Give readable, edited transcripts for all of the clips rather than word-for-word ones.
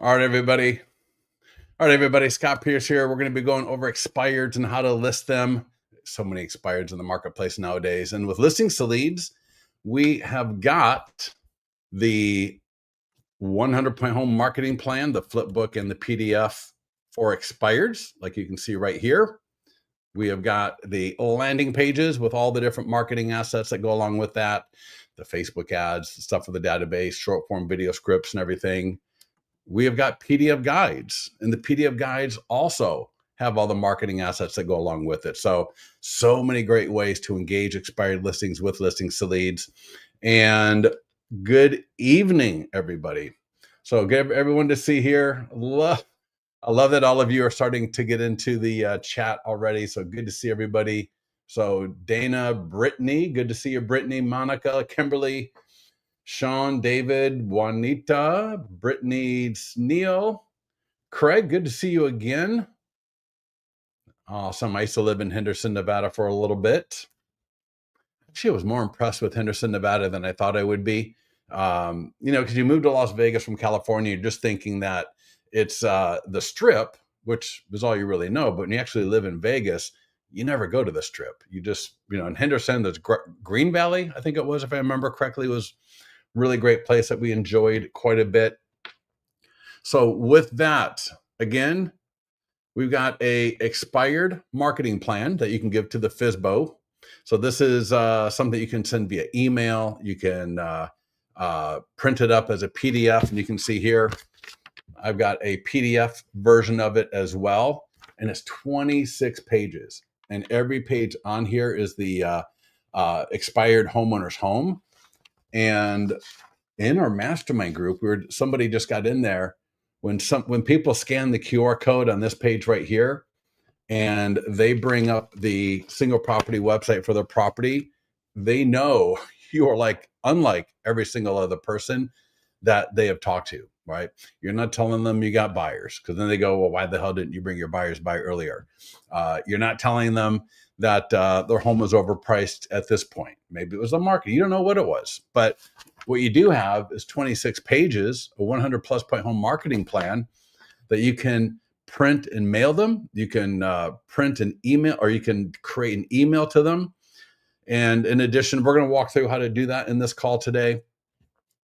All right, everybody. Scott Pierce here. We're going to be going over expireds and how to list them. So many expireds in the marketplace nowadays. And with listings to leads, we have got the 100-point home marketing plan, the flip book, and the PDF for expireds, like you can see right here. We have got the landing pages with all the different marketing assets that go along with that, the Facebook ads, stuff for the database, short form video scripts, and everything. We have got PDF guides, and the PDF guides also have all the marketing assets that go along with it. So many great ways to engage expired listings with listings to leads. And good evening, everybody. So good everyone to see here. I love that all of you are starting to get into the chat already. So good to see everybody. So Dana, Brittany, good to see you, Brittany, Monica, Kimberly, Sean, David, Juanita, Brittany, Neil, Craig, good to see you again. Awesome. I used to live in Henderson, Nevada for a little bit. Actually, I was more impressed with Henderson, Nevada than I thought I would be. Because you moved to Las Vegas from California, you're just thinking that it's the Strip, which is all you really know. But when you actually live in Vegas, you never go to the Strip. You just, in Henderson, there's Green Valley, I think it was, if I remember correctly, was really great place that we enjoyed quite a bit. So with that, again, we've got a expired marketing plan that you can give to the FSBO. So this is something you can send via email. You can print it up as a PDF, and you can see here, I've got a PDF version of it as well, and it's 26 pages. And every page on here is the expired homeowner's home. And in our mastermind group, somebody just got in there when people scan the QR code on this page right here, and they bring up the single property website for their property, they know you are unlike every single other person that they have talked to, right? You're not telling them you got buyers, because then they go, well, why the hell didn't you bring your buyers by earlier? You're not telling them that their home was overpriced at this point. Maybe it was the market. You don't know what it was. But what you do have is 26 pages, a 100 plus point home marketing plan that you can print and mail them. You can print an email, or you can create an email to them. And in addition, we're going to walk through how to do that in this call today.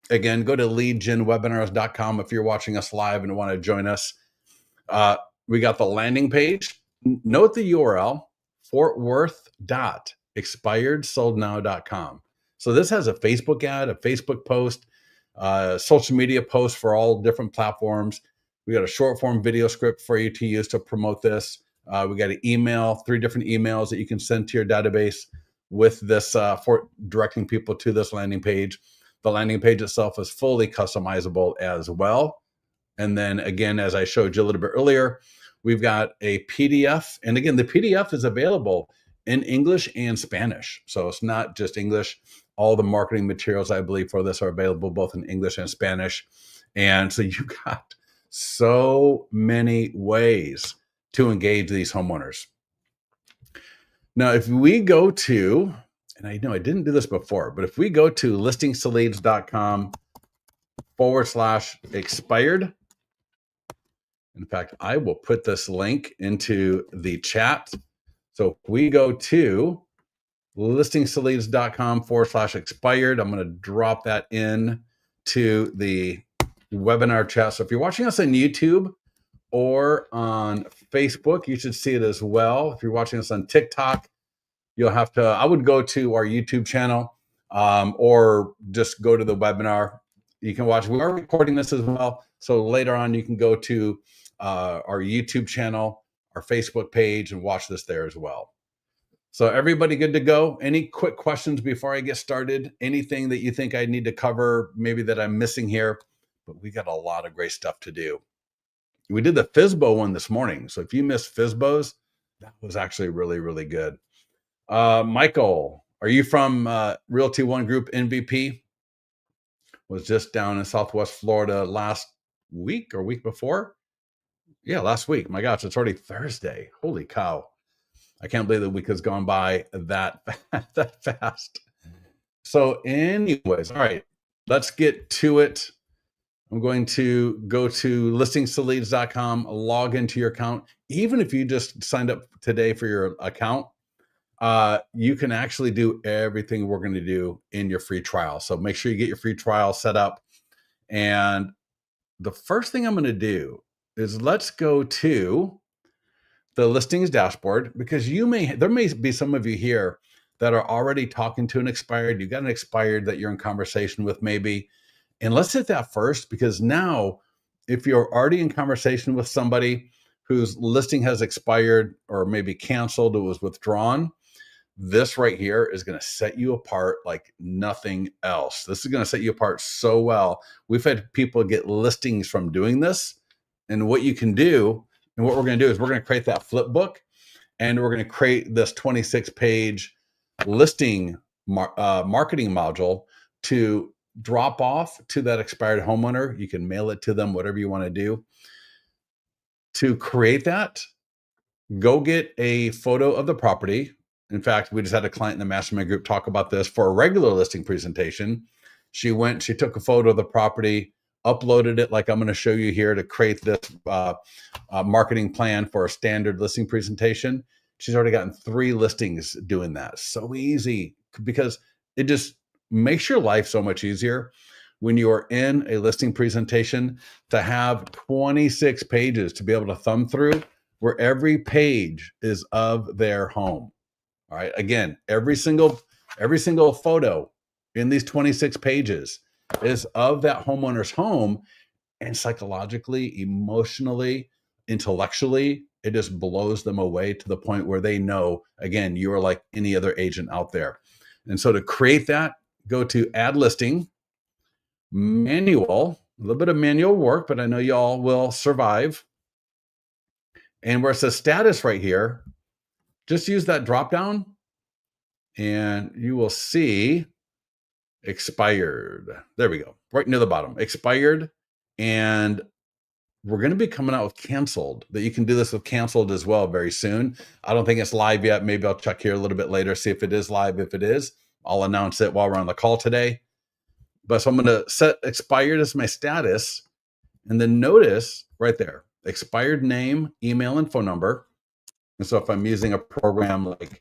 Again, go to leadgenwebinars.com if you're watching us live and want to join us. We got the landing page. Note the URL, fortworth.expiredsoldnow.com. So this has a Facebook ad, a Facebook post, social media post for all different platforms. We got a short form video script for you to use to promote this. We got an email, 3 different emails that you can send to your database with this for directing people to this landing page. The landing page itself is fully customizable as well. And then again, as I showed you a little bit earlier, we've got a PDF. And again, the PDF is available in English and Spanish. So it's not just English. All the marketing materials, I believe, for this are available both in English and Spanish. And so you got so many ways to engage these homeowners. Now, if we go to, and I know I didn't do this before, but if we go to listingstoleads.com/expired, in fact, I will put this link into the chat. So if we go to listingstoleads.com/expired, I'm going to drop that in to the webinar chat. So if you're watching us on YouTube or on Facebook, you should see it as well. If you're watching us on TikTok, I would go to our YouTube channel or just go to the webinar. You can watch. We are recording this as well. So later on, you can go to our YouTube channel, our Facebook page, and watch this there as well. So everybody good to go? Any quick questions before I get started? Anything that you think I need to cover, maybe that I'm missing here? But we got a lot of great stuff to do. We did the FSBO one this morning. So if you missed FSBOs, that was actually really, really good. Michael, are you from Realty One Group MVP? Was just down in Southwest Florida last week or week before. Yeah, last week. My gosh, it's already Thursday. Holy cow. I can't believe the week has gone by that fast. So anyways, all right, let's get to it. I'm going to go to listingstoleads.com, log into your account. Even if you just signed up today for your account, you can actually do everything we're going to do in your free trial. So make sure you get your free trial set up. And the first thing I'm going to do is let's go to the listings dashboard, because there may be some of you here that are already talking to an expired. You got an expired that you're in conversation with maybe. And let's hit that first, because now if you're already in conversation with somebody whose listing has expired or maybe canceled, it was withdrawn, this right here is going to set you apart like nothing else. This is going to set you apart so well. We've had people get listings from doing this. And what you can do, and what we're going to do is we're going to create that flip book, and we're going to create this 26-page listing marketing module to drop off to that expired homeowner. You can mail it to them, whatever you want to do. To create that, go get a photo of the property. In fact, we just had a client in the mastermind group talk about this for a regular listing presentation. She took a photo of the property, uploaded it like I'm going to show you here to create this marketing plan for a standard listing presentation. She's already gotten 3 listings doing that. So easy, because it just makes your life so much easier when you are in a listing presentation to have 26 pages to be able to thumb through, where every page is of their home. All right. Again, every single photo in these 26 pages is of that homeowner's home. And psychologically, emotionally, intellectually, it just blows them away to the point where they know, again, you are like any other agent out there. And so to create that, go to add listing, manual, a little bit of manual work, but I know y'all will survive. And where it says status right here, just use that drop down and you will see expired. There we go. Right near the bottom, expired. And we're going to be coming out with canceled, that you can do this with canceled as well very soon. I don't think it's live yet. Maybe I'll check here a little bit later, see if it is live. If it is, I'll announce it while we're on the call today. But so I'm going to set expired as my status. And then notice right there, expired name, email, and phone number. And so if I'm using a program like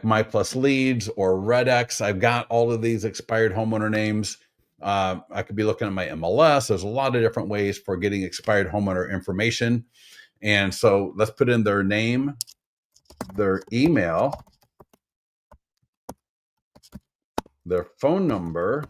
My Plus Leads or RedX, I've got all of these expired homeowner names. I could be looking at my MLS. There's a lot of different ways for getting expired homeowner information. And so let's put in their name, their email, their phone number,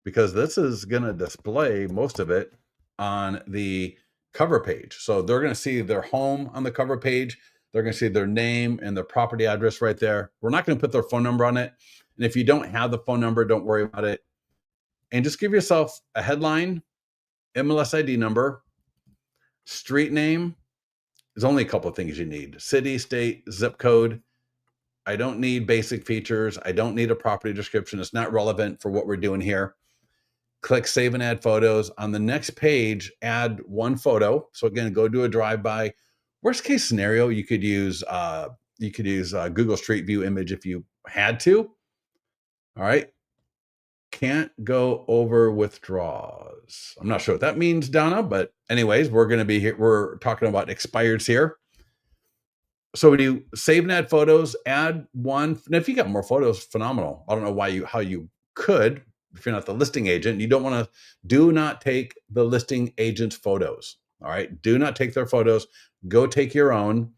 because this is going to display most of it on the cover page. So they're going to see their home on the cover page. They're going to see their name and their property address right there. We're not going to put their phone number on it. And if you don't have the phone number, don't worry about it. And just give yourself a headline, MLS ID number, street name. There's only a couple of things you need: city, state, zip code. I don't need basic features. I don't need a property description. It's not relevant for what we're doing here. Click Save and Add Photos. On the next page, add one photo. So again, go do a drive-by. Worst case scenario, you could use Google Street View image if you had to. All right. Can't go over withdraws. I'm not sure what that means, Donna, but anyways, we're going to be here. We're talking about expireds here. So when you save and add photos, add one. And if you got more photos, phenomenal. I don't know how you could, if you're not the listing agent. You don't want to, do not take the listing agent's photos. All right. Do not take their photos. Go take your own.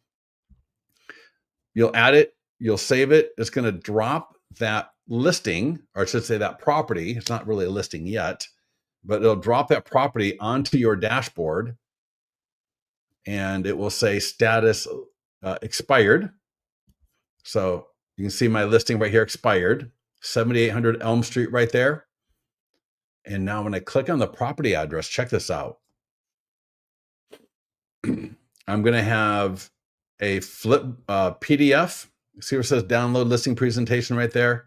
You'll add it. You'll save it. It's going to drop that listing, or I should say that property. It's not really a listing yet, but it'll drop that property onto your dashboard, and it will say status expired. So you can see my listing right here, expired, 7800 Elm Street right there. And now when I click on the property address, check this out. I'm going to have a flip PDF. See where it says download listing presentation right there?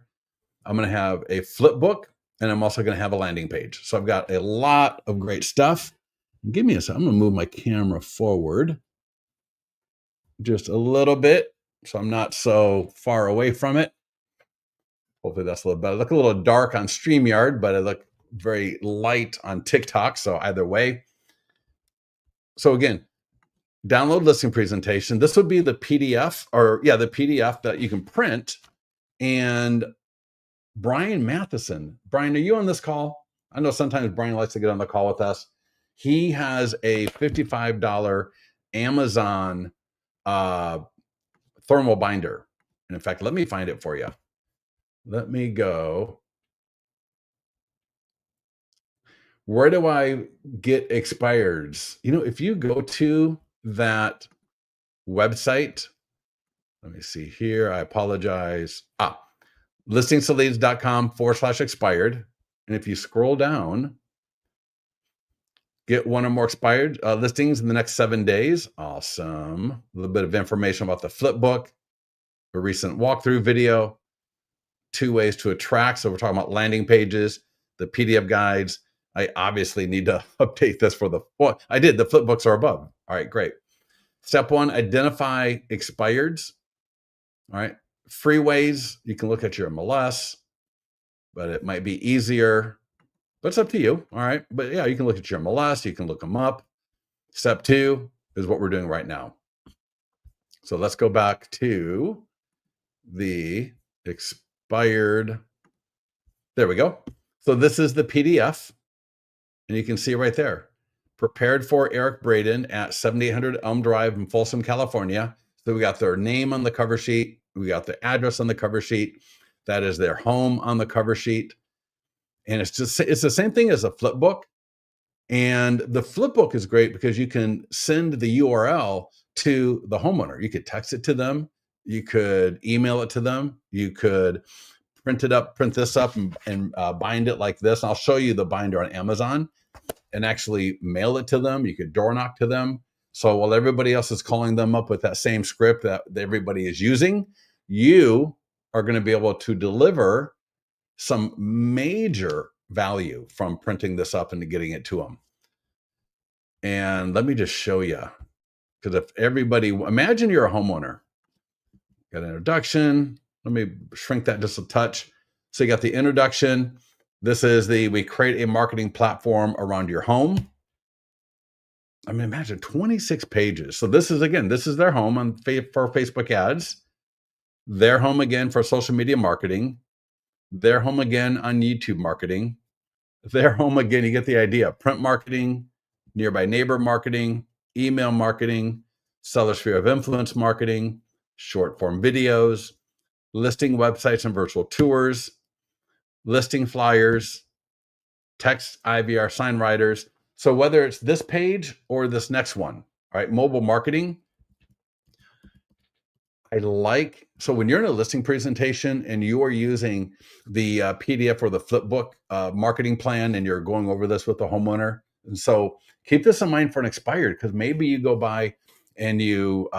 I'm going to have a flip book, and I'm also going to have a landing page. So I've got a lot of great stuff. Give me a second. I'm going to move my camera forward just a little bit. so I'm not so far away from it. Hopefully that's a little better. I look a little dark on StreamYard, but I look very light on TikTok. So either way. So again, download listing presentation. This would be the PDF, or yeah, the PDF that you can print. And Brian Matheson, Brian, are you on this call? I know sometimes Brian likes to get on the call with us. He has a $55 Amazon thermal binder. And in fact, let me find it for you. Let me go. Where do I get expireds? You know, if you go to that website, let me see here. I apologize. listingsleads.com/expired. And if you scroll down, get one or more expired listings in the next 7 days. Awesome. A little bit of information about the flip book, a recent walkthrough video, 2 ways to attract. So we're talking about landing pages, the PDF guides. I obviously need to update this for well, I did. The flip books are above. All right, great. Step 1, identify expireds. All right. Free ways, you can look at your MLS, but it might be easier, but it's up to you. All right. But yeah, you can look at your MLS, you can look them up. Step 2 is what we're doing right now. So let's go back to the expired. There we go. So this is the PDF, and you can see right there. Prepared for Eric Braden at 7800 Elm Drive in Folsom, California. So we got their name on the cover sheet. We got the address on the cover sheet. That is their home on the cover sheet. And it's the same thing as a flip book. And the flip book is great because you can send the URL to the homeowner. You could text it to them. You could email it to them. You could print this up and bind it like this. I'll show you the binder on Amazon and actually mail it to them. You could door knock to them. So while everybody else is calling them up with that same script that everybody is using, you are going to be able to deliver some major value from printing this up and getting it to them. And let me just show you, because if everybody, imagine you're a homeowner, got an introduction. Let me shrink that just a touch. So you got the introduction. This is we create a marketing platform around your home. I mean, imagine 26 pages. So this is their home for Facebook ads, their home again for social media marketing, their home again on YouTube marketing, their home again, you get the idea, print marketing, nearby neighbor marketing, email marketing, seller sphere of influence marketing, short form videos, listing websites and virtual tours, listing flyers, text IVR sign writers. So whether it's this page or this next one, all right, mobile marketing. So when you're in a listing presentation and you are using the PDF or the flipbook marketing plan and you're going over this with the homeowner, and so keep this in mind for an expired, because maybe you go by and you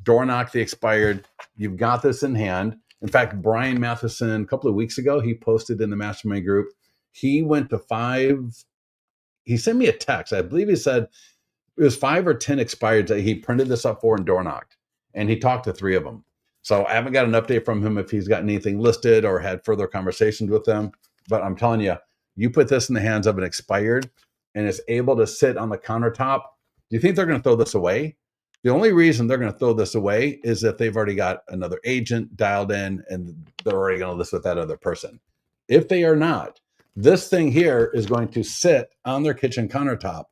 door knock the expired, you've got this in hand. In fact, Brian Matheson, a couple of weeks ago, he posted in the mastermind group, he went to 5, he sent me a text. I believe he said it was 5 or 10 expireds that he printed this up for and door knocked. And he talked to 3 of them. So I haven't got an update from him if he's got anything listed or had further conversations with them. But I'm telling you, you put this in the hands of an expired and it's able to sit on the countertop. Do you think they're going to throw this away? The only reason they're going to throw this away is if they've already got another agent dialed in and they're already going to list with that other person. If they are not, this thing here is going to sit on their kitchen countertop,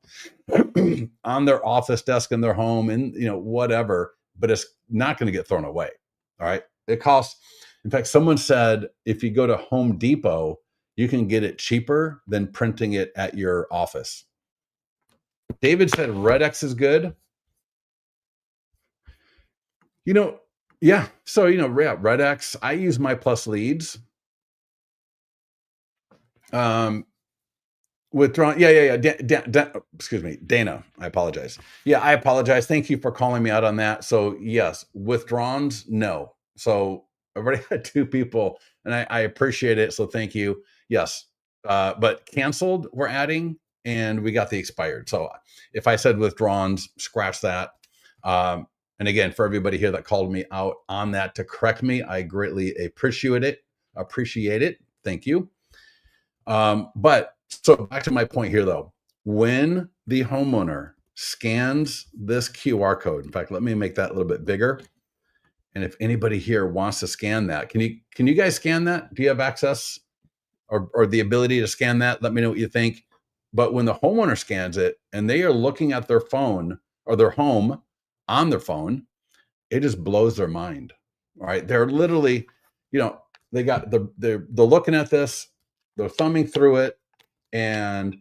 on their office desk in their home, and whatever. But it's not going to get thrown away. All right. It costs, in fact, someone said if you go to Home Depot, you can get it cheaper than printing it at your office. David said RedX is good. Yeah. So, RedX, I use My Plus Leads. Withdrawn. Yeah. Excuse me, Dana. I apologize. Yeah, I apologize. Thank you for calling me out on that. So yes, withdrawns, no. So I've already had 2 people, and I appreciate it. So thank you. Yes, but canceled, we're adding, and we got the expired. So if I said withdrawns, scratch that. And again, for everybody here that called me out on that to correct me, I greatly appreciate it. Appreciate it. Thank you. But so back to my point here, though, when the homeowner scans this QR code, in fact, let me make that a little bit bigger. And if anybody here wants to scan that, can you guys scan that? Do you have access or the ability to scan that? Let me know what you think. But when the homeowner scans it and they are looking at their phone or their home on their phone, it just blows their mind. All right. They're literally, they're looking at this, they're thumbing through it, and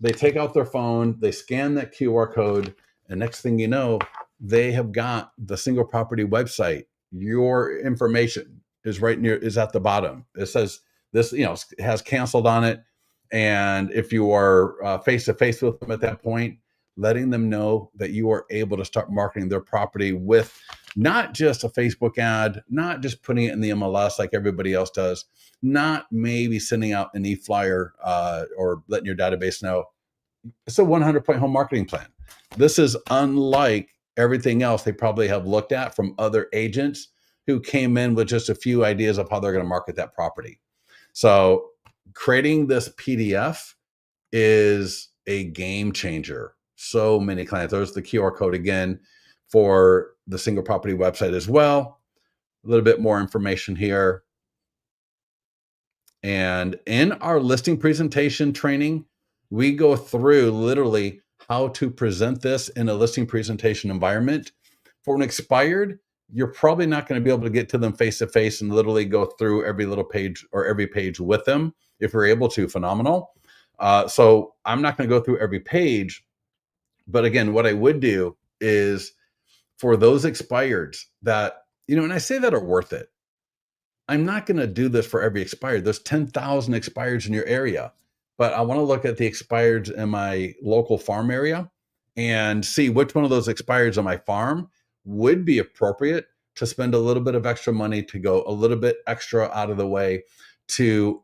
they take out their phone, they scan that QR code, and next thing you know, they have got the single property website. Your information is at the bottom. It says this, has canceled on it. And if you are face to face with them at that point, letting them know that you are able to start marketing their property with not just a Facebook ad, not just putting it in the MLS like everybody else does, not maybe sending out an e-flyer or letting your database know. It's a 100-point home marketing plan. This is unlike everything else they probably have looked at from other agents who came in with just a few ideas of how they're going to market that property. So creating this PDF is a game changer. So many clients. There's the QR code again for the single property website as well. A little bit more information here. And in our listing presentation training, we go through literally how to present this in a listing presentation environment. For an expired, you're probably not going to be able to get to them face to face and literally go through every little page or every page with them. If you're able to, phenomenal. So I'm not going to go through every page. But again, what I would do is for those expireds that, and I say that are worth it. I'm not going to do this for every expired. There's 10,000 expireds in your area, but I want to look at the expireds in my local farm area and see which one of those expireds on my farm would be appropriate to spend a little bit of extra money to go a little bit extra out of the way to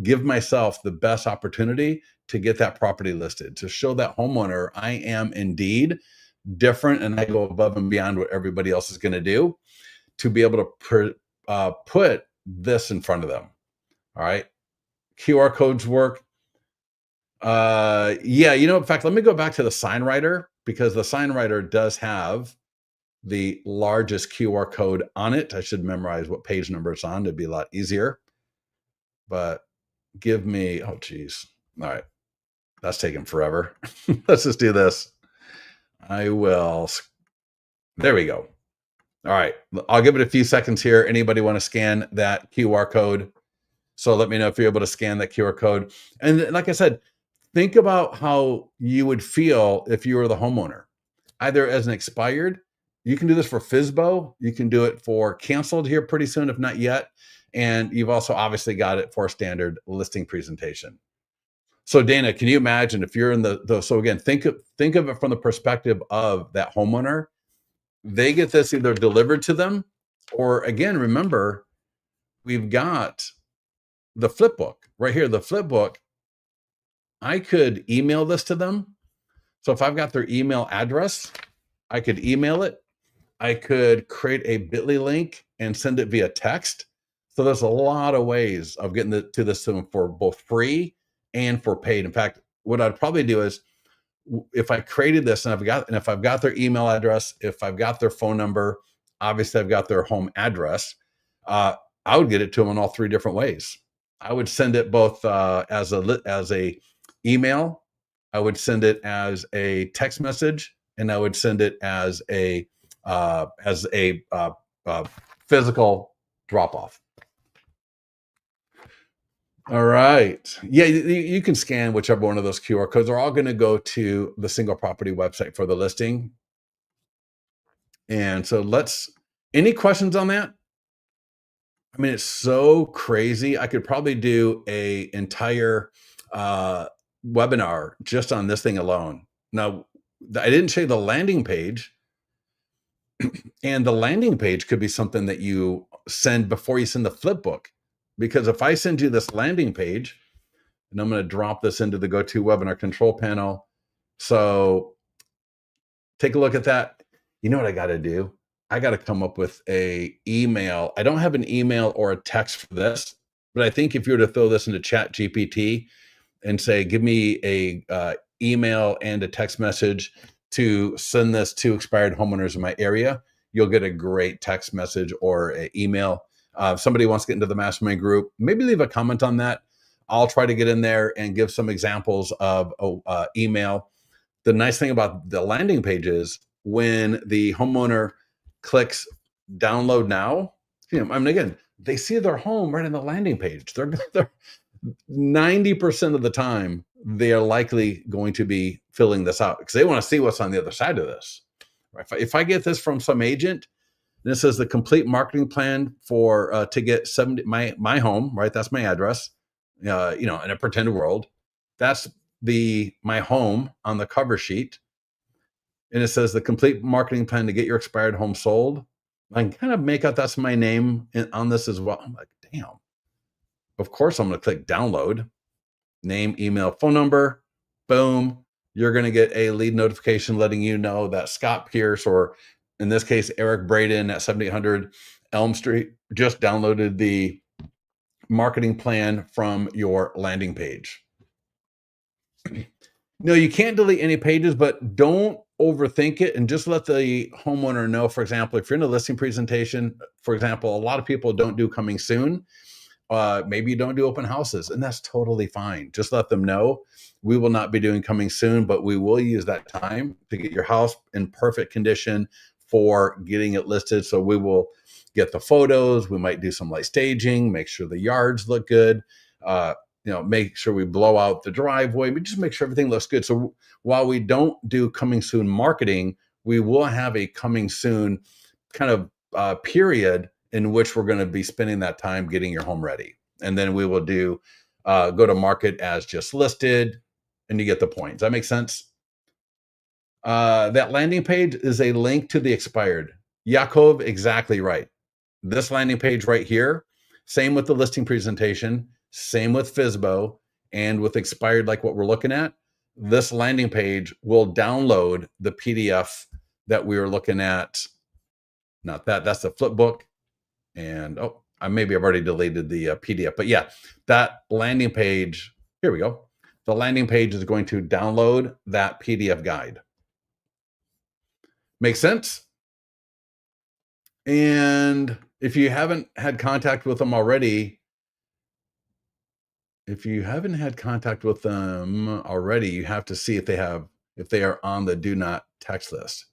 give myself the best opportunity to get that property listed, to show that homeowner I am indeed different and I go above and beyond what everybody else is going to do to be able to put this in front of them. All right. QR codes work. In fact, let me go back to the sign writer because the sign writer does have the largest QR code on it. I should memorize what page number it's on to be a lot easier. But give me, oh geez. All right. That's taking forever. Let's just do this. There we go. All right. I'll give it a few seconds here. Anybody want to scan that QR code? So let me know if you're able to scan that QR code. And like I said, think about how you would feel if you were the homeowner, either as an expired. You can do this for FSBO. You can do it for canceled here pretty soon, if not yet. And you've also obviously got it for a standard listing presentation. So Dana, can you imagine if you're in so again, think of it from the perspective of that homeowner. They get this either delivered to them or again, remember, we've got the flip book right here. The flip book, I could email this to them. So if I've got their email address, I could email it. I could create a bit.ly link and send it via text. So there's a lot of ways of getting to this to them for both free and for paid. In fact, what I'd probably do is if I created this and if I've got their email address, if I've got their phone number, obviously I've got their home address, I would get it to them in all three different ways. I would send it both as a email, I would send it as a text message, and I would send it as a physical drop off. All right. Yeah, you can scan whichever one of those QR codes. They're all going to go to the single property website for the listing. And so any questions on that? I mean, it's so crazy. I could probably do a entire webinar just on this thing alone. Now, I didn't show you the landing page. And the landing page could be something that you send before you send the flip book. Because if I send you this landing page, and I'm going to drop this into the GoToWebinar control panel. So take a look at that. You know what I got to do? I got to come up with a email. I don't have an email or a text for this, but I think if you were to throw this into Chat GPT and say, give me a email and a text message to send this to expired homeowners in my area, you'll get a great text message or an email. If somebody wants to get into the mastermind group, maybe leave a comment on that. I'll try to get in there and give some examples of email. The nice thing about the landing page is when the homeowner clicks download now, I mean, again, they see their home right in the landing page. They're 90% of the time, they are likely going to be filling this out because they want to see what's on the other side of this. If I get this from some agent, and it says the complete marketing plan for to get 70 my home, right? That's my address, in a pretend world. That's my home on the cover sheet. And it says the complete marketing plan to get your expired home sold. I can kind of make out that's my name on this as well. I'm like, damn. Of course, I'm going to click download. Name, email, phone number. Boom. You're going to get a lead notification letting you know that Scott Pierce, or in this case, Eric Braden at 7800 Elm Street, just downloaded the marketing plan from your landing page. No, you can't delete any pages, but don't overthink it and just let the homeowner know. For example, if you're in a listing presentation, for example, a lot of people don't do coming soon. Maybe you don't do open houses, and that's totally fine. Just let them know we will not be doing coming soon, but we will use that time to get your house in perfect condition for getting it listed. So we will get the photos. We might do some light staging, make sure the yards look good. Make sure we blow out the driveway. We just make sure everything looks good. So while we don't do coming soon marketing, we will have a coming soon kind of period in which we're going to be spending that time getting your home ready. And then we will do go to market as just listed, and you get the point. Does that make sense? That landing page is a link to the expired. Yaakov, exactly right. This landing page right here, same with the listing presentation, same with FSBO, and with expired like what we're looking at. This landing page will download the PDF that we were looking at. Not that, that's the flip book. And I've already deleted the PDF, but yeah, that landing page, here we go. The landing page is going to download that PDF guide. Make sense? And if you haven't had contact with them already, you have to see if they are on the do not text list.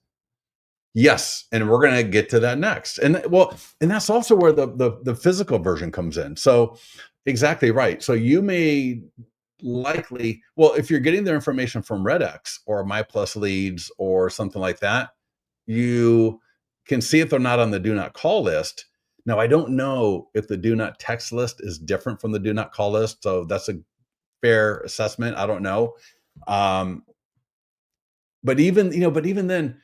Yes, and we're going to get to that next. And that's also where the physical version comes in. So exactly right. So you may likely, if you're getting their information from RedX or MyPlus Leads or something like that, you can see if they're not on the do not call list. Now, I don't know if the do not text list is different from the do not call list. So that's a fair assessment. I don't know. But even then,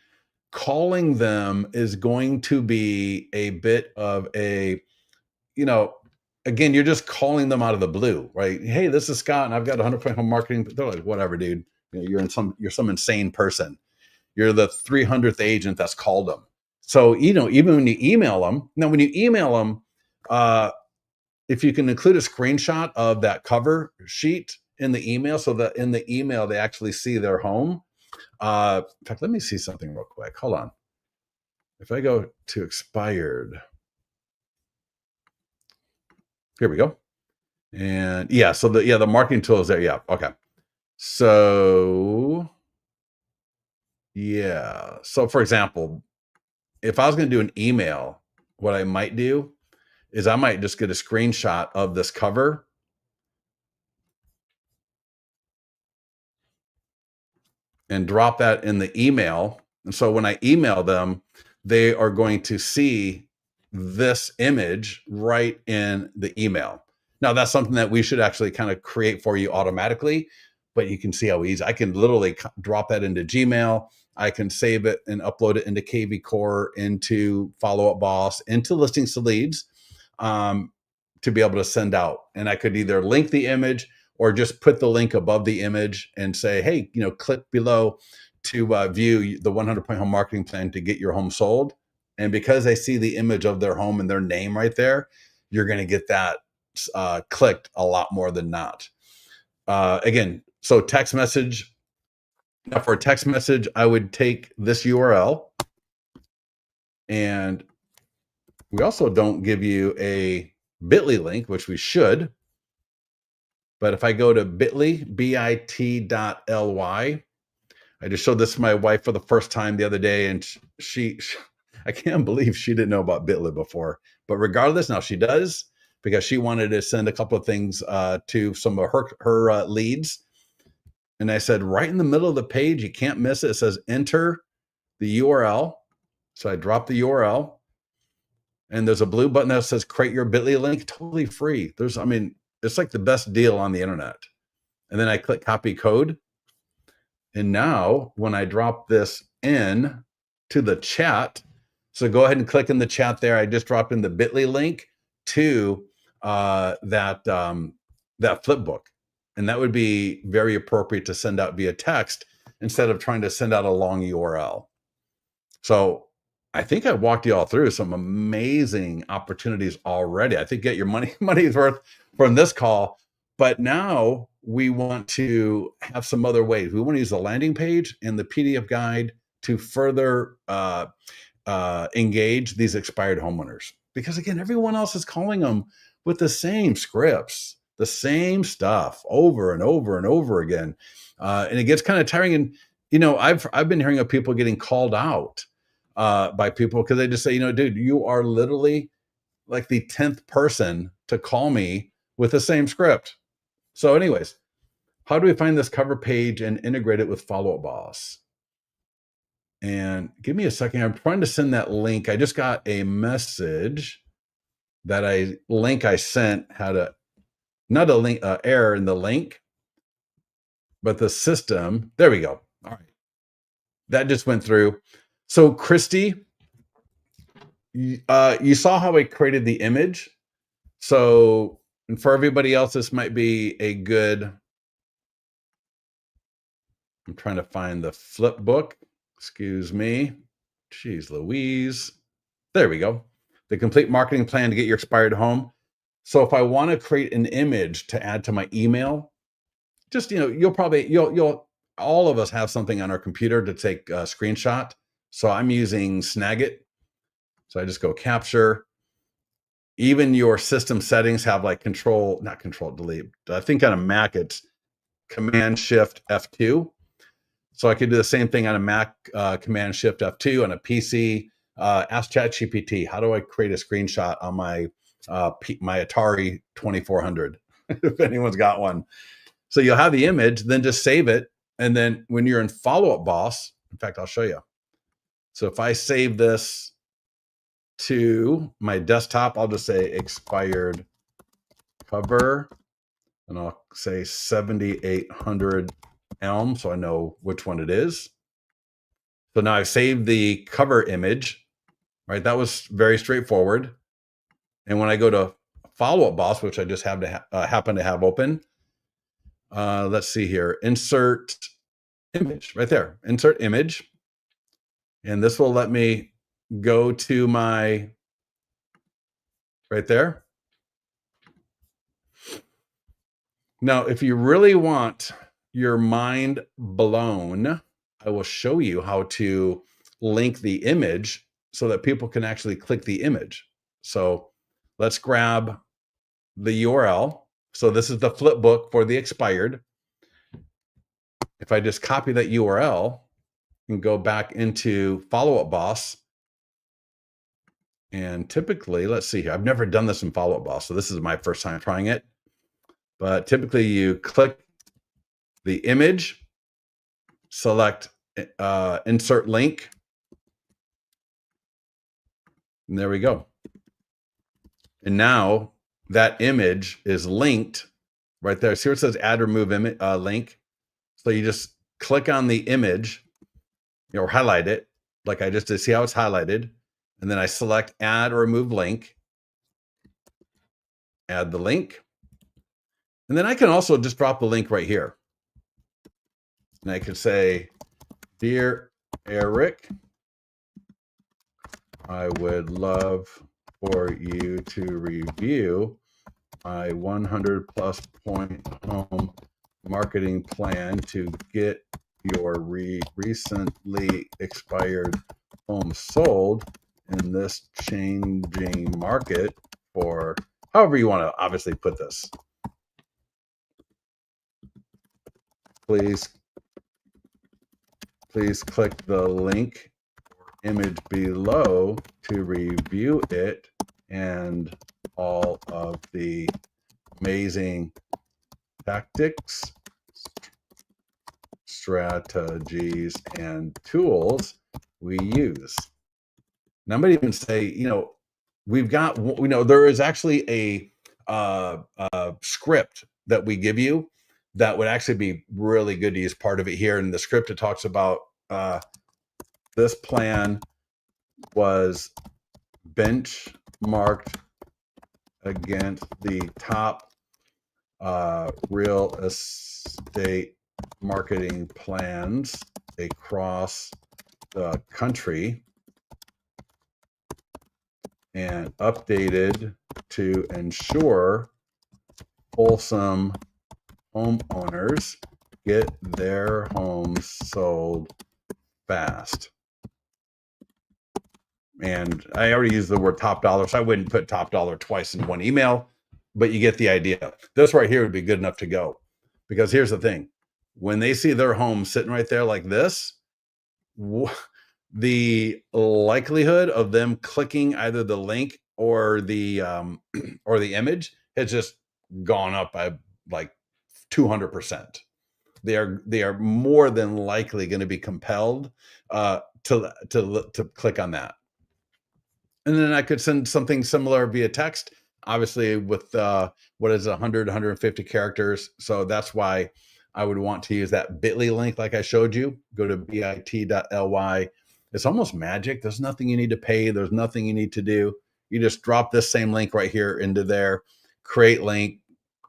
calling them is going to be a bit of a, again, you're just calling them out of the blue, right? Hey, this is Scott, and I've got 100% home marketing. They're like, whatever, dude. You're some insane person. You're the 300th agent that's called them. So, even when you email them, if you can include a screenshot of that cover sheet in the email, so that in the email they actually see their home. In fact, let me see something real quick. Hold on. If I go to expired, here we go. And yeah, so the marketing tool is there. Yeah. Okay. So yeah. So for example, if I was going to do an email, what I might do is I might just get a screenshot of this cover and drop that in the email. And so when I email them, they are going to see this image right in the email. Now, that's something that we should actually kind of create for you automatically, but you can see how easy. I can literally drop that into Gmail. I can save it and upload it into KV Core, into Follow Up Boss, into Listings to Leads, to be able to send out. And I could either link the image or just put the link above the image and say, hey, click below to view the 100-point home marketing plan to get your home sold. And because they see the image of their home and their name right there, you're going to get that clicked a lot more than not. Again, so text message. Now for a text message, I would take this URL, and we also don't give you a bit.ly link, which we should. But if I go to bit.ly, bit.ly, I just showed this to my wife for the first time the other day, and she I can't believe she didn't know about bit.ly before. But regardless, now she does, because she wanted to send a couple of things to some of her leads. And I said, right in the middle of the page, you can't miss it. It says enter the URL. So I dropped the URL, and there's a blue button that says create your bit.ly link, totally free. It's like the best deal on the internet. And then I click copy code. And now when I drop this in to the chat, so go ahead and click in the chat there. I just dropped in the bit.ly link to that flipbook. And that would be very appropriate to send out via text instead of trying to send out a long URL. So I think I walked you all through some amazing opportunities already. I think get your money's worth from this call. But now we want to have some other ways. We want to use the landing page and the PDF guide to further engage these expired homeowners. Because again, everyone else is calling them with the same scripts, the same stuff over and over and over again. And it gets kind of tiring. And, I've been hearing of people getting called out by people because they just say, dude, you are literally like the 10th person to call me with the same script. So anyways, how do we find this cover page and integrate it with Follow Up Boss? And give me a second. I'm trying to send that link. I just got a message that I sent had not a link, error in the link, but the system. There we go. All right. That just went through. So Christy, you saw how I created the image. So, and for everybody else, this might be a good, I'm trying to find the flip book. Excuse me. Jeez Louise. There we go. The complete marketing plan to get your expired home. So if I want to create an image to add to my email, just, you'll all of us have something on our computer to take a screenshot. So I'm using Snagit. So I just go capture. Even your system settings have like not control delete. I think on a Mac, it's Command Shift F2. So I could do the same thing on a Mac, Command Shift F2, on a PC. Ask ChatGPT, how do I create a screenshot on my Atari 2400? If anyone's got one. So you'll have the image, then just save it. And then when you're in Follow Up Boss, in fact, I'll show you. So if I save this to my desktop, I'll just say expired cover, and I'll say 7800 Elm, so I know which one it is. So now I've saved the cover image, right? That was very straightforward. And when I go to Follow Up Boss, which I just have to happen to have open, let's see here, insert image right there, insert image. And this will let me go to my, right there. Now, if you really want your mind blown, I will show you how to link the image so that people can actually click the image. So let's grab the URL. So this is the flip book for the expired. If I just copy that URL and go back into Follow Up Boss, and typically, let's see here, I've never done this in Follow Up Boss, so this is my first time trying it. But typically you click the image, select insert link, and there we go. And now that image is linked right there. See where it says add remove image link? So you just click on the image, or highlight it like I just did. See how it's highlighted? And then I select add or remove link, add the link. And then I can also just drop the link right here. And I could say, dear Eric, I would love for you to review my 100 plus point home marketing plan to get your recently expired home sold in this changing market, for however you want to obviously put this. Please click the link or image below to review it and all of the amazing tactics, strategies, and tools we use. And I might even say, we've got, there is actually a script that we give you that would actually be really good to use part of it here. In the script, it talks about this plan was benchmarked against the top real estate marketing plans across the country and updated to ensure wholesome homeowners get their homes sold fast. And I already used the word top dollar, so I wouldn't put top dollar twice in one email, but you get the idea. This right here would be good enough to go. Because here's the thing. When they see their home sitting right there like this, the likelihood of them clicking either the link or the image has just gone up by like 200%. They are more than likely going to be compelled to click on that. And then I could send something similar via text, obviously with 150 characters. So that's why I would want to use that bit.ly link like I showed you. Go to bit.ly. It's almost magic. There's nothing you need to pay. There's nothing you need to do. You just drop this same link right here into there, create link,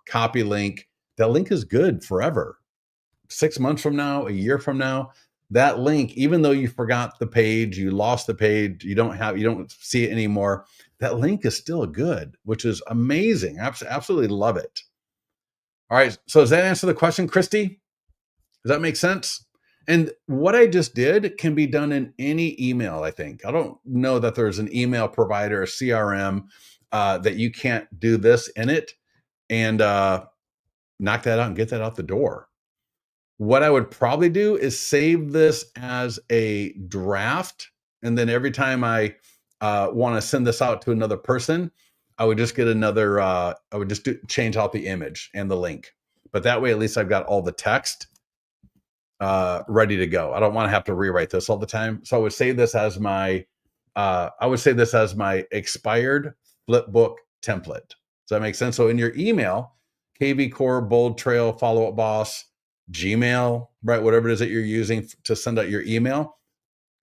copy link. That link is good forever. 6 months from now, a year from now, that link, even though you forgot the page, you lost the page, you don't see it anymore, that link is still good, which is amazing. I absolutely love it. All right. So does that answer the question, Christy? Does that make sense? And what I just did can be done in any email, I think. I don't know that there's an email provider, a CRM, that you can't do this in it and knock that out and get that out the door. What I would probably do is save this as a draft. And then every time I want to send this out to another person, I would just get another, I would just change out the image and the link. But that way, at least I've got all the text ready to go. I don't want to have to rewrite this all the time. So I would save this as my, expired flipbook template. Does that make sense? So in your email, KV Core, Bold Trail, Follow Up Boss, Gmail, right? Whatever it is that you're using to send out your email,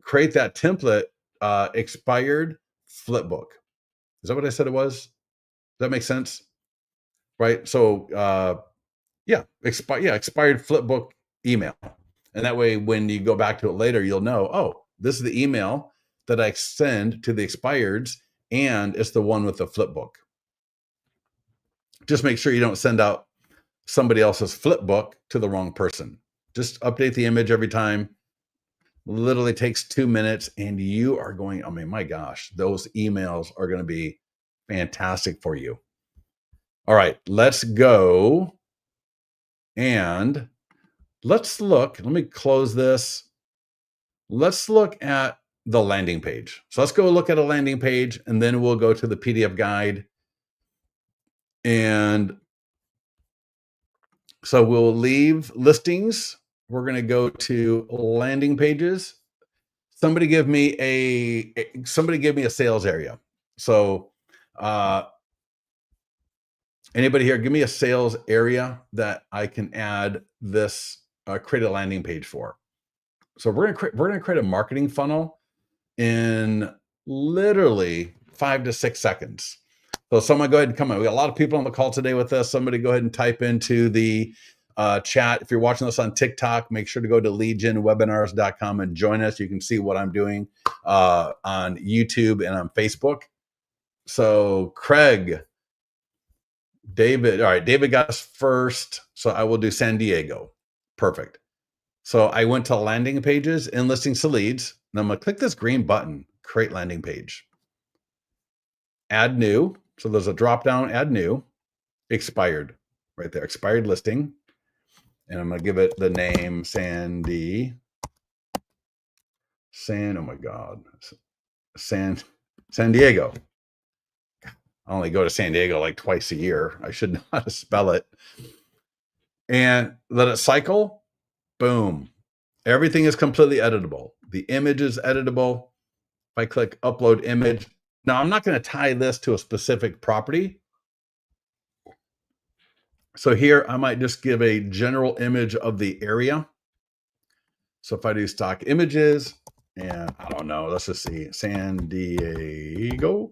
create that template, expired flipbook. Is that what I said it was? Does that make sense? Right. So, expired flipbook email. And that way, when you go back to it later, you'll know, oh, this is the email that I send to the expireds, and it's the one with the flipbook. Just make sure you don't send out somebody else's flipbook to the wrong person. Just update the image every time. Literally takes 2 minutes, and you are going, I mean, my gosh, those emails are going to be fantastic for you. All right, let's go and let's look. Let me close this. Let's look at the landing page. So let's go look at a landing page, and then we'll go to the PDF guide. And so we'll leave listings. We're going to go to landing pages. Somebody give me a sales area. So anybody here, give me a sales area that I can add this, create a landing page for. So we're going to create a marketing funnel in literally 5 to 6 seconds. So someone go ahead and come on. We got a lot of people on the call today with us. Somebody go ahead and type into the chat. If you're watching this on TikTok, make sure to go to legionwebinars.com and join us. You can see what I'm doing on YouTube and on Facebook. So Craig, David, all right, David got us first. So I will do San Diego. Perfect. So I went to landing pages and listings to leads. And I'm going to click this green button, create landing page. Add new. So there's a drop down, add new, expired right there, expired listing. And I'm going to give it the name oh my God, San Diego. I only go to San Diego like twice a year. I should know how to spell it. And let it cycle. Boom. Everything is completely editable. The image is editable. If I click upload image, now I'm not going to tie this to a specific property. So here I might just give a general image of the area. So if I do stock images, and I don't know, let's just see, San Diego.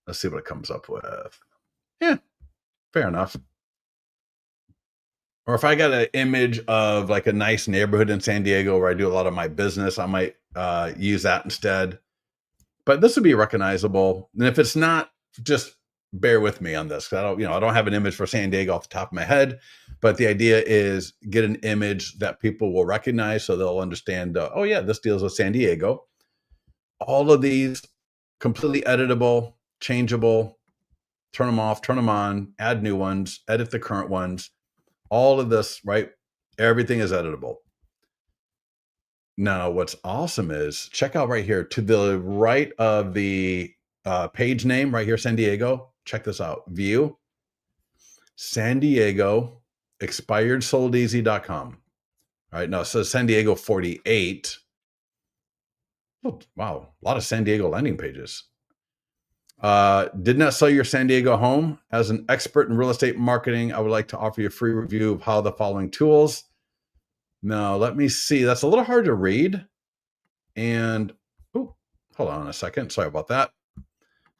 Let's see what it comes up with. Yeah, fair enough. Or if I got an image of like a nice neighborhood in San Diego where I do a lot of my business, I might use that instead. But this would be recognizable. And if it's not, just bear with me on this. I don't have an image for San Diego off the top of my head, but the idea is get an image that people will recognize so they'll understand, oh yeah, this deals with San Diego. All of these completely editable, changeable, turn them off, turn them on, add new ones, edit the current ones. All of this, right? Everything is editable. Now, what's awesome is check out right here to the right of the page name right here, San Diego. Check this out. View San Diego expiredsoldeasy.com. All right. Now it says San Diego 48. Oh, wow. A lot of San Diego landing pages. Did not sell your San Diego home? As an expert in real estate marketing, I would like to offer you a free review of how the following tools. Now, let me see. That's a little hard to read. And, oh, hold on a second. Sorry about that.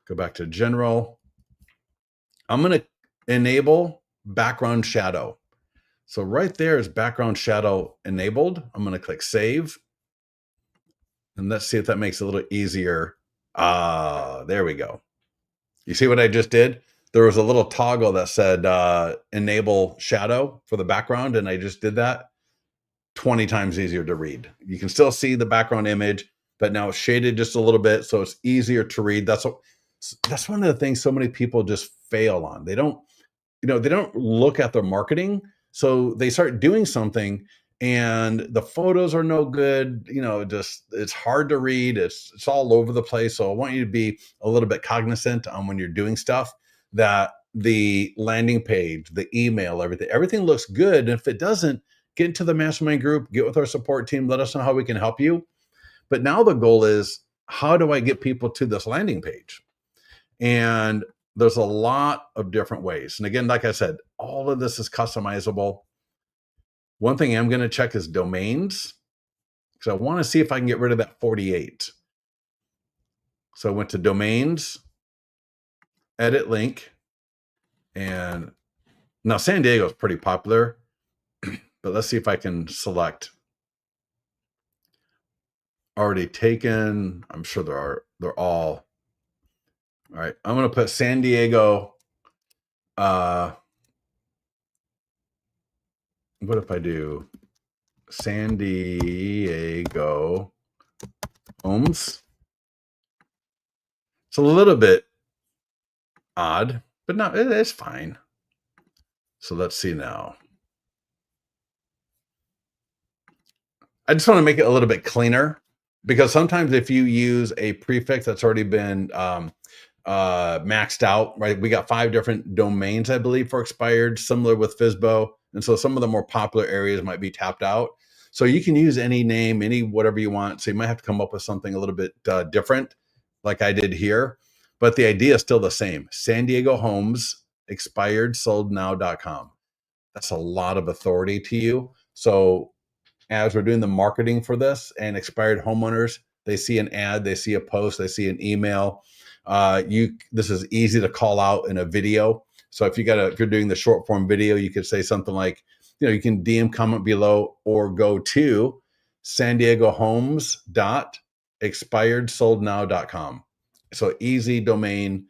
Go back to general. I'm going to enable background shadow. So right there is background shadow enabled. I'm going to click save. And let's see if that makes it a little easier. There we go. You see what I just did? There was a little toggle that said enable shadow for the background, and I just did that. 20 times easier to read. You can still see the background image, but now it's shaded just a little bit, so it's easier to read. That's one of the things so many people just fail on. They don't look at their marketing, so they start doing something and the photos are no good. It's hard to read. It's all over the place. So I want you to be a little bit cognizant on when you're doing stuff that the landing page, the email, everything looks good. And if it doesn't, get into the mastermind group, get with our support team, let us know how we can help you. But now the goal is, how do I get people to this landing page? And there's a lot of different ways. And again, like I said, all of this is customizable. One thing I'm going to check is domains, because I want to see if I can get rid of that 48. So I went to domains, edit link, and now San Diego is pretty popular, but let's see if I can select already taken. I'm sure they're all right. I'm going to put San Diego. What if I do San Diego homes? It's a little bit odd, but no, it's fine. So let's see now. I just want to make it a little bit cleaner, because sometimes if you use a prefix that's already been maxed out, right? We got 5 different domains, I believe, for expired, similar with FSBO. And so some of the more popular areas might be tapped out. So you can use any name, any whatever you want. So you might have to come up with something a little bit different, like I did here. But the idea is still the same. San Diego homes, expiredsoldnow.com. That's a lot of authority to you. So as we're doing the marketing for this, and expired homeowners, they see an ad, they see a post, they see an email. This is easy to call out in a video. So if you're doing the short form video, you could say something like, you can DM comment below or go to San Diego Homes expiredsoldnow.com. So easy domain.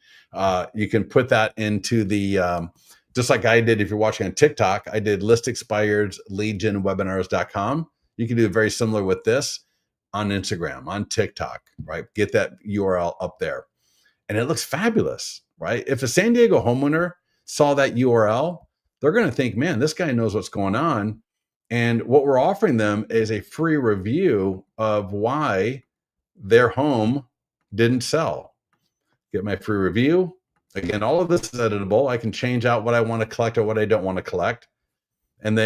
You can put that into the, just like I did. If you're watching on TikTok, I did listexpiredlegionwebinars.com. You can do very similar with this on Instagram, on TikTok, right? Get that URL up there. And it looks fabulous, right? If a San Diego homeowner saw that URL, they're going to think, man, this guy knows what's going on. And what we're offering them is a free review of why their home didn't sell. Get my free review. Again, all of this is editable. I can change out what I want to collect or what I don't want to collect. And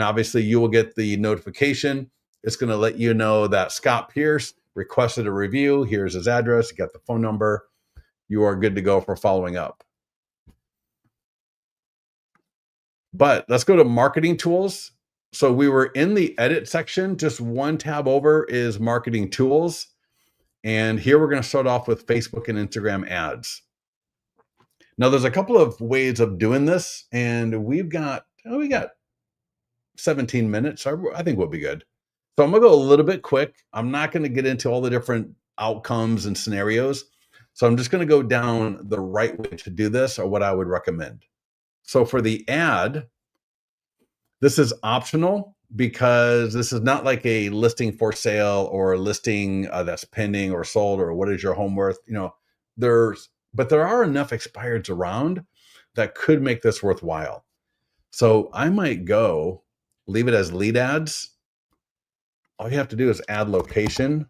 obviously you will get the notification. It's going to let you know that Scott Pierce requested a review. Here's his address. You got the phone number. You are good to go for following up. But let's go to marketing tools. So we were in the edit section. Just one tab over is marketing tools. And here we're going to start off with Facebook and Instagram ads. Now there's a couple of ways of doing this, and we got 17 minutes. So I think we'll be good. So I'm going to go a little bit quick. I'm not going to get into all the different outcomes and scenarios. So I'm just going to go down the right way to do this, or what I would recommend. So for the ad, this is optional because this is not like a listing for sale or a listing that's pending or sold or what is your home worth. But there are enough expireds around that could make this worthwhile. So I might leave it as lead ads. All you have to do is add location.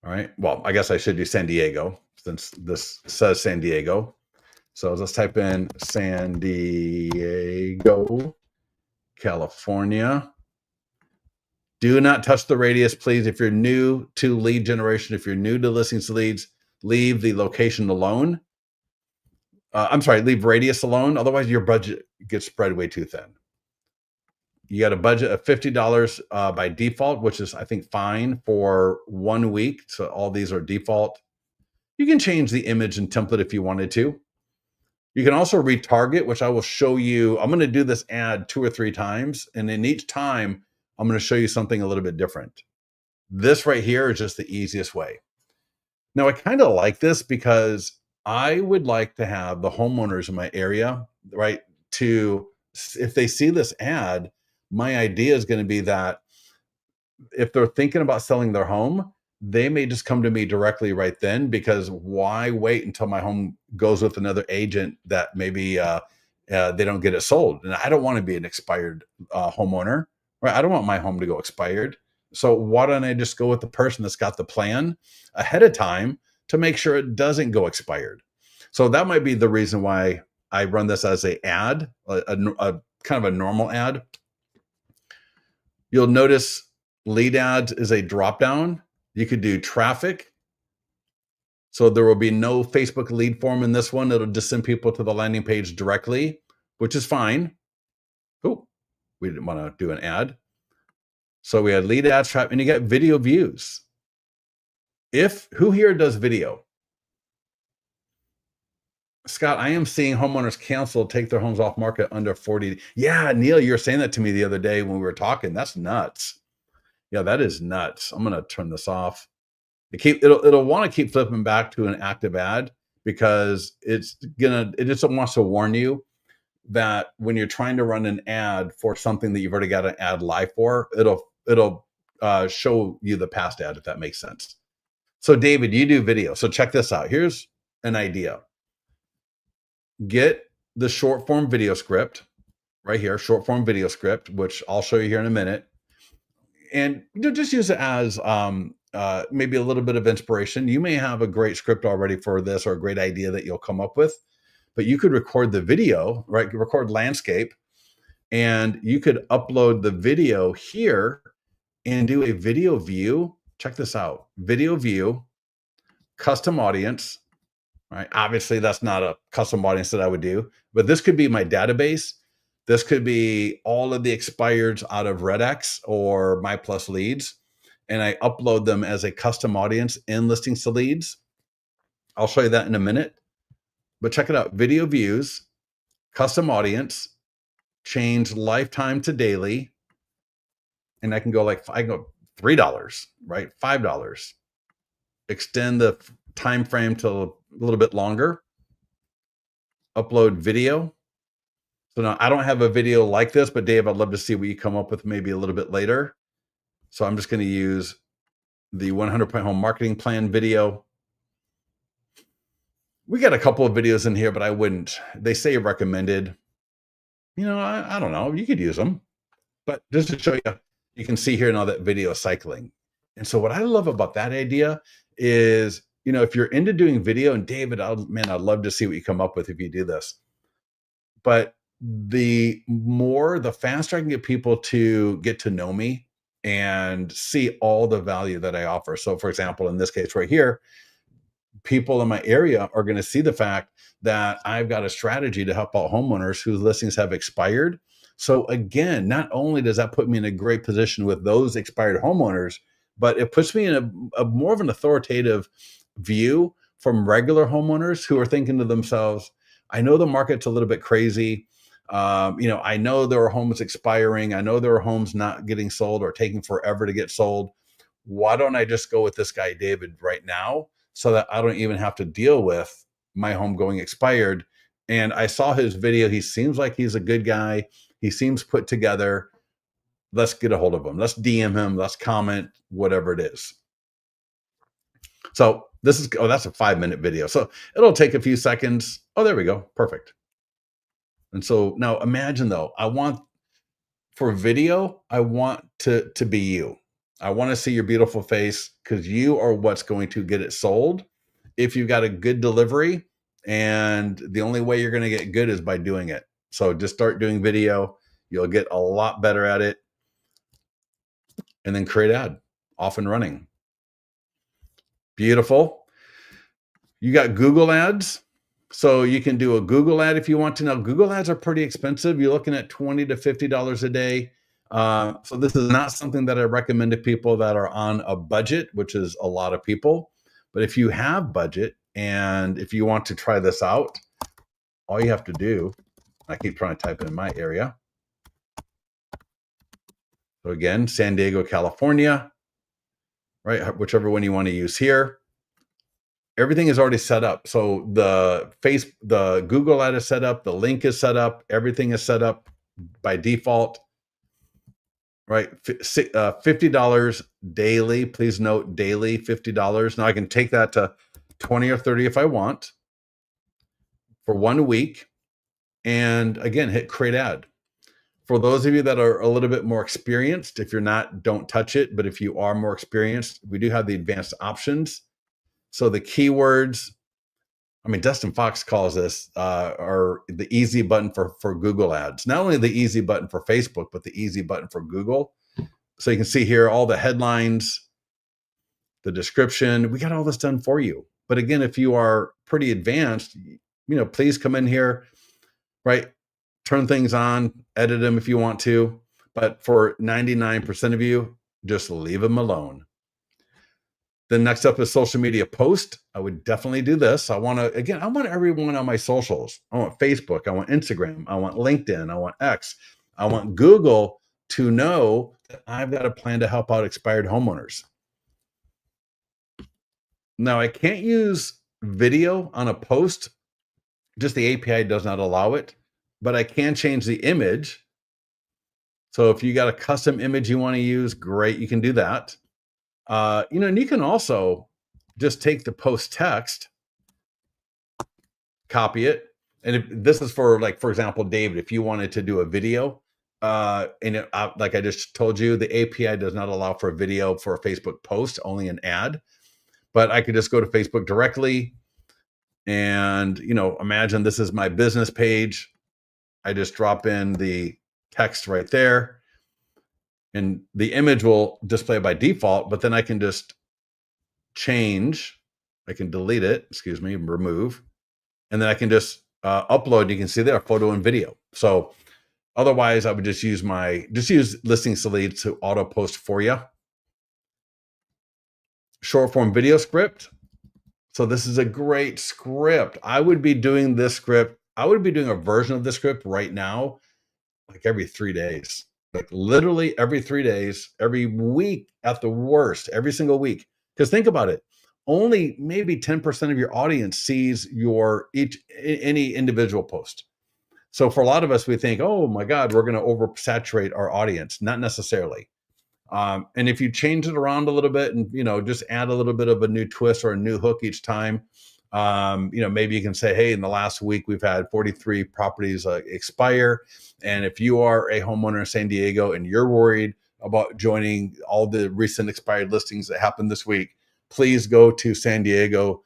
All right. Well, I guess I should do San Diego since this says San Diego. So let's type in San Diego, California. Do not touch the radius, please. If you're new to lead generation, if you're new to listings to leads, leave the location alone. Leave radius alone. Otherwise, your budget gets spread way too thin. You got a budget of $50 by default, which is, I think, fine for 1 week. So all these are default. You can change the image and template if you wanted to. You can also retarget, which I will show you. I'm going to do this ad 2 or 3 times. And in each time, I'm going to show you something a little bit different. This right here is just the easiest way. Now, I kind of like this because I would like to have the homeowners in my area, right, if they see this ad, my idea is going to be that if they're thinking about selling their home, they may just come to me directly right then, because why wait until my home goes with another agent that maybe they don't get it sold? And I don't want to be an expired homeowner, right? I don't want my home to go expired. So why don't I just go with the person that's got the plan ahead of time to make sure it doesn't go expired? So that might be the reason why I run this as a ad, a kind of a normal ad. You'll notice lead ads is a drop down. You could do traffic. So there will be no Facebook lead form in this one. It'll just send people to the landing page directly, which is fine. Oh, we didn't want to do an ad. So we had lead ads, traffic, and you get video views. Who here does video? Scott, I am seeing homeowners take their homes off market under 40. Yeah, Neil, you were saying that to me the other day when we were talking. That's nuts. Yeah, that is nuts. I'm going to turn this off. It'll want to keep flipping back to an active ad, because it just wants to warn you that when you're trying to run an ad for something that you've already got an ad live for, it'll show you the past ad, if that makes sense. So David, you do video. So check this out. Here's an idea. Get the short form video script right here, short form video script, which I'll show you here in a minute. And just use it as maybe a little bit of inspiration. You may have a great script already for this, or a great idea that you'll come up with, but you could record the video, right? Record landscape, and you could upload the video here and do a video view. Check this out. Video view, custom audience, right? Obviously, that's not a custom audience that I would do, but this could be my database. This could be all of the expireds out of RedX or My Plus Leads, and I upload them as a custom audience in Listings to Leads. I'll show you that in a minute. But check it out. Video views, custom audience, change lifetime to daily. And I can go I can go $3, right? $5. Extend the time frame to a little bit longer. Upload video. So now I don't have a video like this, but Dave, I'd love to see what you come up with maybe a little bit later. So I'm just going to use the 100-point home marketing plan video. We got a couple of videos in here, but I wouldn't. They say recommended. I don't know. You could use them. But just to show you, you can see here now that video is cycling. And so what I love about that idea is, if you're into doing video, and David, I'd love to see what you come up with if you do this. But the faster I can get people to get to know me and see all the value that I offer. So for example, in this case right here, people in my area are going to see the fact that I've got a strategy to help out homeowners whose listings have expired. So again, not only does that put me in a great position with those expired homeowners, but it puts me in a more of an authoritative view from regular homeowners who are thinking to themselves, I know the market's a little bit crazy. I know there are homes expiring. I know there are homes not getting sold or taking forever to get sold. Why don't I just go with this guy, David, right now, so that I don't even have to deal with my home going expired? And I saw his video. He seems like he's a good guy. He seems put together. Let's get a hold of him. Let's DM him. Let's comment, whatever it is. So that's a 5-minute video. So it'll take a few seconds. Oh, there we go. Perfect. And so now imagine though, for video, I want to be you. I want to see your beautiful face because you are what's going to get it sold. If you've got a good delivery, and the only way you're going to get good is by doing it. So just start doing video. You'll get a lot better at it. And then create ad, off and running. Beautiful. You got Google ads. So you can do a Google ad if you want to. Now, Google ads are pretty expensive. You're looking at $20 to $50 a day. So this is not something that I recommend to people that are on a budget, which is a lot of people. But if you have budget and if you want to try this out, all you have to do, I keep trying to type it in my area. So again, San Diego, California, right? Whichever one you want to use here. Everything is already set up. So the Google ad is set up, the link is set up, everything is set up by default, right? $50 daily. Please note daily, $50. Now I can take that to 20 or 30 if I want for 1 week. And again, hit create ad. For those of you that are a little bit more experienced, if you're not, don't touch it. But if you are more experienced, we do have the advanced options. So the keywords, Dustin Fox calls this are the easy button for Google ads. Not only the easy button for Facebook, but the easy button for Google. So you can see here all the headlines, the description. We got all this done for you. But again, if you are pretty advanced, please come in here, right? Turn things on, edit them if you want to. But for 99% of you, just leave them alone. Then next up is social media post. I would definitely do this. I want everyone on my socials. I want Facebook. I want Instagram. I want LinkedIn. I want X. I want Google to know that I've got a plan to help out expired homeowners. Now, I can't use video on a post. Just the API does not allow it, but I can change the image. So if you got a custom image you want to use, great, you can do that. And you can also just take the post text, copy it. And if this is for example, David, if you wanted to do a video, like I just told you, the API does not allow for a video for a Facebook post, only an ad. But I could just go to Facebook directly and, imagine this is my business page. I just drop in the text right there. And the image will display by default, but then I can just change. I can delete it, remove. And then I can just upload. You can see there, photo and video. So otherwise, I would just use Listings to Lead to auto post for you. Short form video script. So this is a great script. I would be doing this script. I would be doing a version of the script right now, like every 3 days, like literally every 3 days, every week at the worst, every single week. Because think about it, only maybe 10% of your audience sees any individual post. So for a lot of us, we think, oh my God, we're going to oversaturate our audience. Not necessarily. And if you change it around a little bit and, just add a little bit of a new twist or a new hook each time, maybe you can say, hey, in the last week, we've had 43 properties expire. And if you are a homeowner in San Diego and you're worried about joining all the recent expired listings that happened this week, please go to San Diego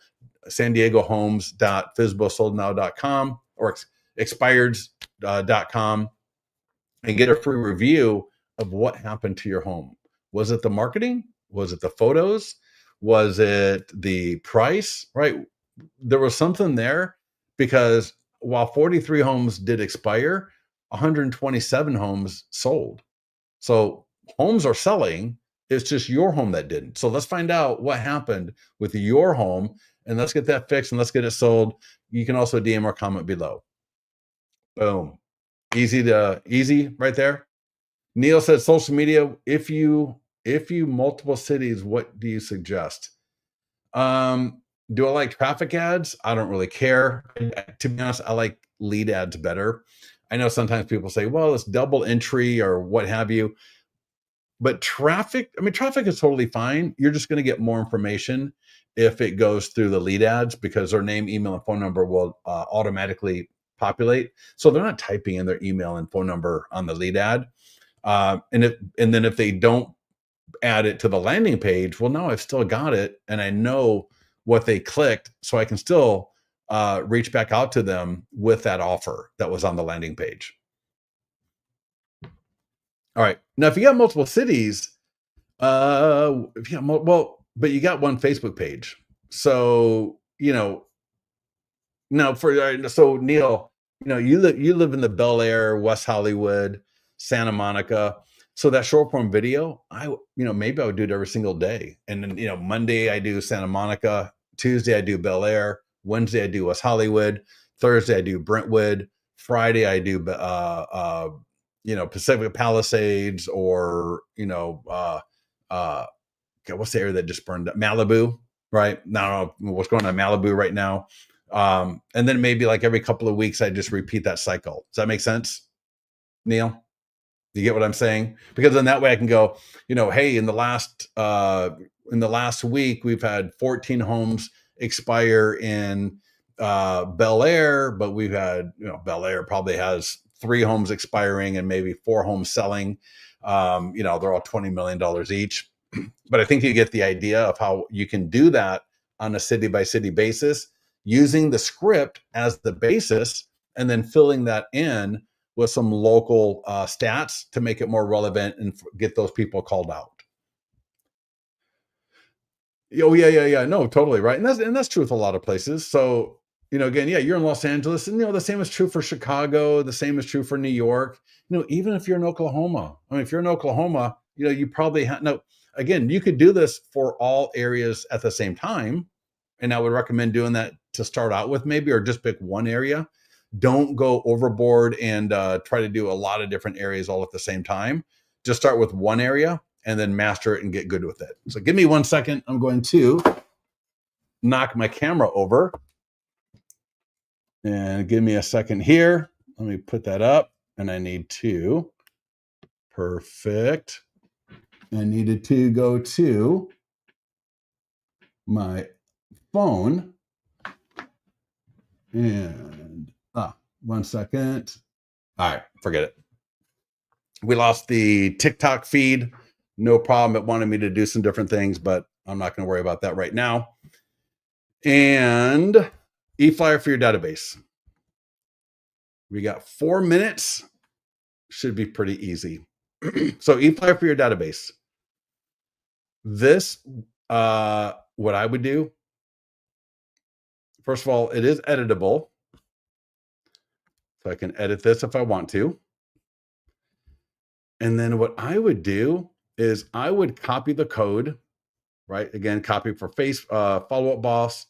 homes.fizbosoldnow.com or expireds.com and get a free review of what happened to your home. Was it the marketing? Was it the photos? Was it the price? Right? There was something there, because while 43 homes did expire, 127 homes sold. So homes are selling. It's just your home that didn't. So let's find out what happened with your home and let's get that fixed and let's get it sold. You can also DM or comment below. Boom. Easy right there. Neil said social media, if you multiple cities, what do you suggest? Do I like traffic ads? I don't really care. To be honest, I like lead ads better. I know sometimes people say, well, it's double entry or what have you. But traffic is totally fine. You're just going to get more information if it goes through the lead ads, because their name, email, and phone number will automatically populate. So they're not typing in their email and phone number on the lead ad. And then if they don't add it to the landing page, well, now I've still got it and I know what they clicked, so I can still reach back out to them with that offer that was on the landing page. All right. Now, if you got multiple cities, if you got but you got one Facebook page. So, now so Neil, you live in the Bel Air, West Hollywood, Santa Monica. So that short form video, maybe I would do it every single day. And then, Monday I do Santa Monica, Tuesday I do Bel Air, Wednesday I do West Hollywood, Thursday I do Brentwood, Friday I do Pacific Palisades, or what's the area that just burned up? Malibu, right? I don't know what's going on in Malibu right now. And then maybe like every couple of weeks, I just repeat that cycle. Does that make sense, Neil? You get what I'm saying? Because then that way I can go, hey, in the last week, we've had 14 homes expire in Bel Air, but we've had, Bel Air probably has 3 homes expiring and maybe 4 homes selling. They're all $20 million each. But I think you get the idea of how you can do that on a city by city basis, using the script as the basis and then filling that in with some local stats to make it more relevant and get those people called out. Oh yeah. No, totally right, and that's true with a lot of places. So again, yeah, you're in Los Angeles, and the same is true for Chicago. The same is true for New York. Even if you're in Oklahoma, if you're in Oklahoma, you probably have no. Again, you could do this for all areas at the same time, and I would recommend doing that to start out with, maybe, or just pick one area. Don't go overboard and try to do a lot of different areas all at the same time. Just start with one area and then master it and get good with it. So give me 1 second. I'm going to knock my camera over, and give me a second here. Let me put that up, and I need to, perfect. I needed to go to my phone, and 1 second. All right, forget it. We lost the TikTok feed. No problem. It wanted me to do some different things, but I'm not going to worry about that right now. And e-flyer for your database. We got 4 minutes. Should be pretty easy. So e-flyer for your database. This, what I would do, first of all, it is editable. So I can edit this if I want to. And then what I would do is I would copy the code, right? Again, copy for Follow Up Boss,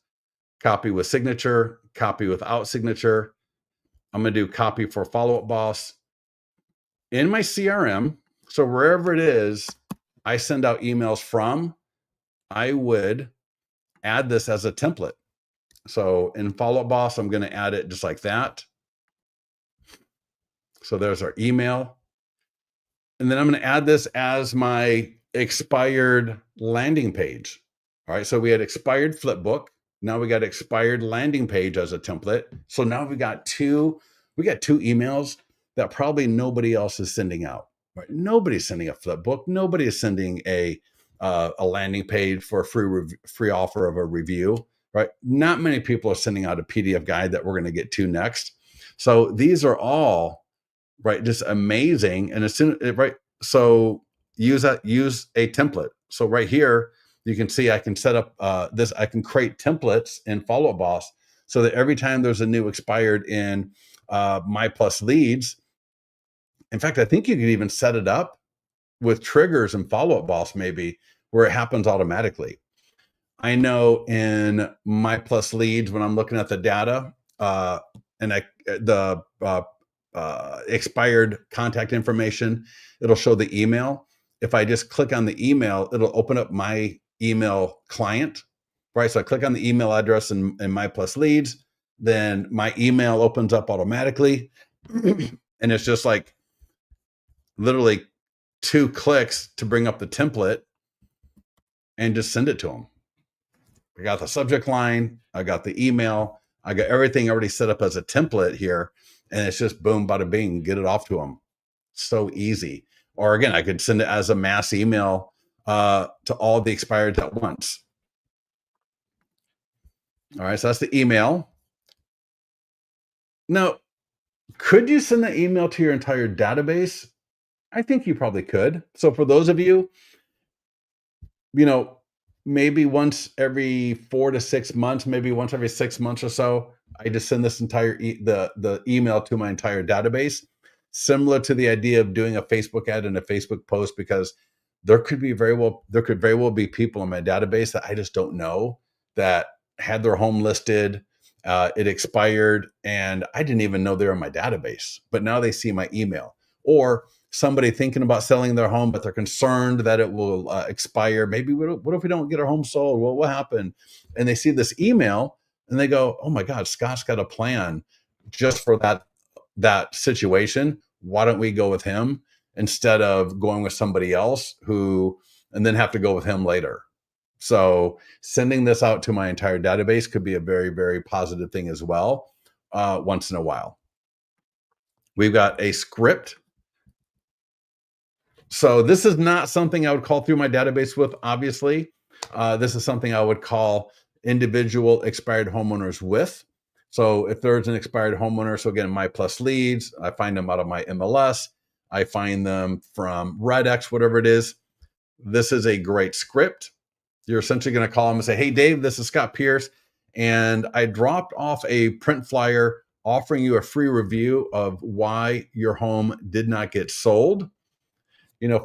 copy with signature, copy without signature. I'm going to do copy for follow-up boss in my CRM. So wherever it is I send out emails from, I would add this as a template. So in follow-up boss, I'm going to add it just like that. So there's our email. And then I'm going to add this as my expired landing page. All right. So we had expired flipbook. Now we got expired landing page as a template. So now we got two emails that probably nobody else is sending out. Right? Nobody's sending a flipbook. Nobody is sending a landing page for a free offer of a review. Right? Not many people are sending out a PDF guide that we're going to get to next. So these are all right, just amazing. And as soon right, so use a template. So right here, you can see I can set up this. I can create templates in Follow-Up Boss so that every time there's a new expired in My Plus Leads. In fact, I think you can even set it up with triggers in Follow-Up Boss, maybe where it happens automatically. I know in My Plus Leads when I'm looking at the data the expired contact information, it'll show the email. If I just click on the email, it'll open up my email client, right? So I click on the email address in My Plus Leads, then my email opens up automatically. And it's just like literally 2 clicks to bring up the template and just send it to them. I got the subject line, I got the email, I got everything already set up as a template here. And it's just boom, bada bing, get it off to them. So easy. Or again, I could send it as a mass email to all the expireds at once. All right, so that's the email. Now, could you send the email to your entire database? I think you probably could. So for those of you, maybe once every 4 to 6 months, maybe once every 6 months or so, I just send this entire the email to my entire database, similar to the idea of doing a Facebook ad and a Facebook post, because there could very well be people in my database that I just don't know that had their home listed, it expired, and I didn't even know they were in my database, but now they see my email. Or somebody thinking about selling their home, but they're concerned that it will expire. Maybe what if we don't get our home sold? What will happen? And they see this email and they go, oh my God, Scott's got a plan just for that situation. Why don't we go with him instead of going with somebody else and then have to go with him later? So sending this out to my entire database could be a very, very positive thing as well, once in a while. We've got a script. So this is not something I would call through my database with, obviously. This is something I would call individual expired homeowners with. So if there's an expired homeowner, so again, My Plus Leads, I find them out of my MLS. I find them from RedX, whatever it is. This is a great script. You're essentially going to call them and say, hey, Dave, this is Scott Pierce. And I dropped off a print flyer offering you a free review of why your home did not get sold.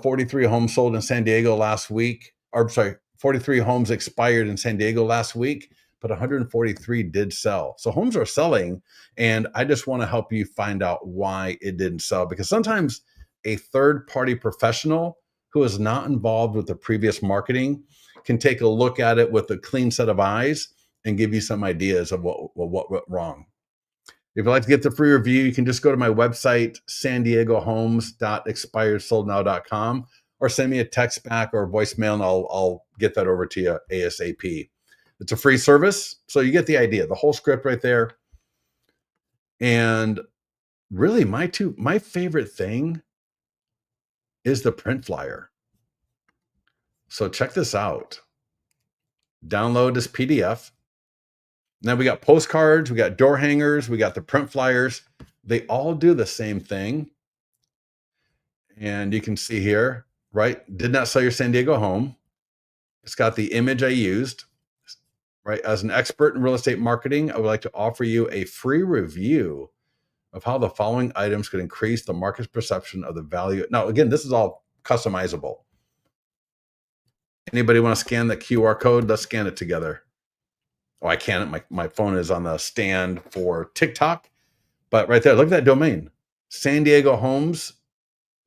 43 homes sold in San Diego last week, 43 homes expired in San Diego last week, but 143 did sell. So homes are selling, and I just want to help you find out why it didn't sell, because sometimes a third-party professional who is not involved with the previous marketing can take a look at it with a clean set of eyes and give you some ideas of what went wrong. If you'd like to get the free review, you can just go to my website, sandiegohomes.expiredsoldnow.com, or send me a text back or a voicemail, and I'll get that over to you ASAP. It's a free service, so you get the idea, the whole script right there. And really, my favorite thing is the print flyer. So check this out. Download this PDF. Now we got postcards, we got door hangers, we got the print flyers. They all do the same thing. And you can see here, right? Did not sell your San Diego home. It's got the image I used, right? As an expert in real estate marketing, I would like to offer you a free review of how the following items could increase the market's perception of the value. Now, again, this is all customizable. Anybody want to scan the QR code? Let's scan it together. Oh, I can't. My phone is on the stand for TikTok, but right there, look at that domain, San Diego Homes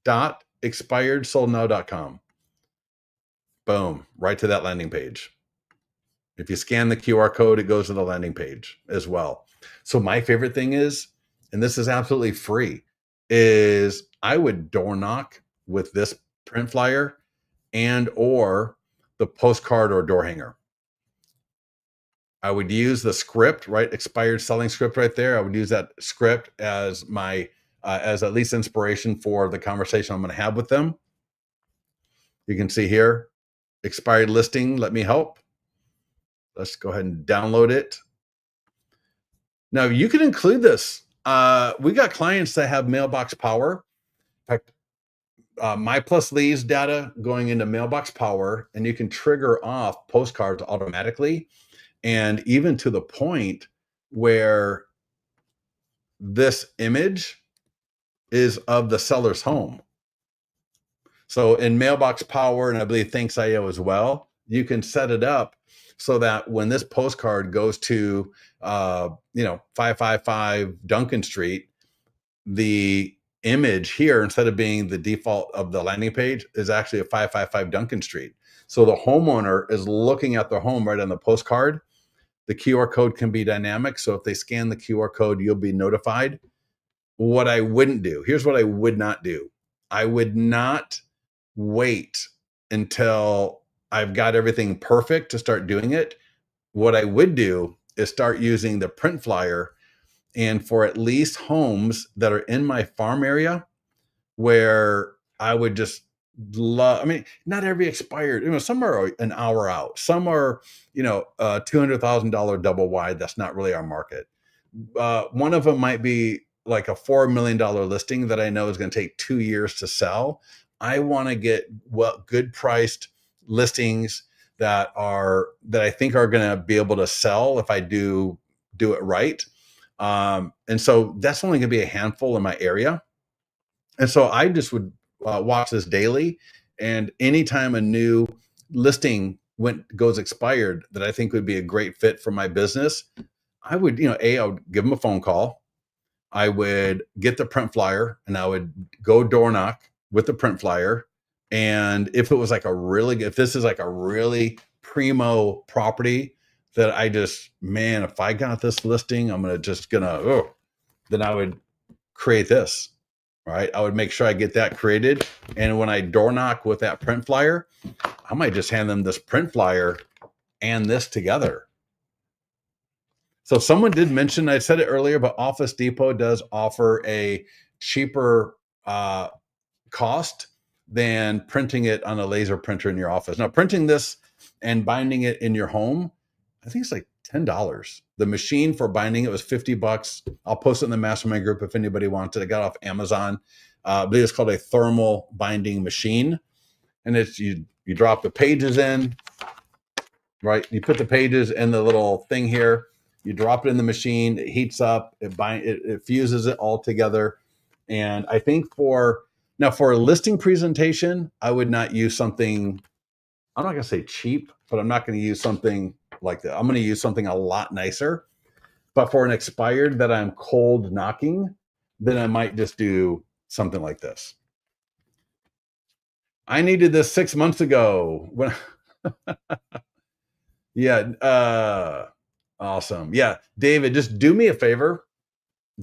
dot expiredsoldnow.com. Boom, right to that landing page. If you scan the QR code, it goes to the landing page as well. So my favorite thing is, and this is absolutely free, is I would door knock with this print flyer and or the postcard or door hanger. I would use the script, right? Expired selling script right there. I would use that script as my as at least inspiration for the conversation I'm going to have with them. You can see here, expired listing. Let me help. Let's go ahead and download it. Now you can include this. We got clients that have mailbox power. In fact, my plus leads data going into mailbox power, and you can trigger off postcards automatically. And even to the point where this image is of the seller's home. So in mailbox power, and I believe Thanks IO as well, you can set it up so that when this postcard goes to 555 Duncan Street, the image here, instead of being the default of the landing page, is actually a 555 Duncan Street. So the homeowner is looking at their home right on the postcard. The QR code can be dynamic. So if they scan the QR code, you'll be notified. What I wouldn't do, here's what I would not do. I would not wait until I've got everything perfect to start doing it. What I would do is start using the print flyer, and for at least homes that are in my farm area where I would just love, I mean, not every expired, some are an hour out, some are, $200,000 double wide. That's not really our market. One of them might be like a $4 million listing that I know is going to take 2 years to sell. I want to get good priced listings that I think are going to be able to sell if I do it right. And so that's only going to be a handful in my area. And so I just would watch this daily. And anytime a new listing goes expired that I think would be a great fit for my business, I would, I would give them a phone call. I would get the print flyer and I would go door knock with the print flyer. And if this is like a really primo property that if I got this listing, then I would create this, right? I would make sure I get that created. And when I door knock with that print flyer, I might just hand them this print flyer and this together. So someone did mention, I said it earlier, but Office Depot does offer a cheaper cost than printing it on a laser printer in your office. Now, printing this and binding it in your home, I think it's like $10. The machine for binding it was $50. I'll post it in the mastermind group if anybody wants it. I got it off Amazon. I believe it's called a thermal binding machine. And it's you drop the pages in, right? You put the pages in the little thing here. You drop it in the machine. It heats up. It fuses it all together. And I think for a listing presentation, I would not use something. I'm not going to say cheap, but I'm not going to use something like that. I'm going to use something a lot nicer. But for an expired that I'm cold knocking, then I might just do something like this. I needed this 6 months ago. Yeah. Awesome. Yeah. David, just do me a favor.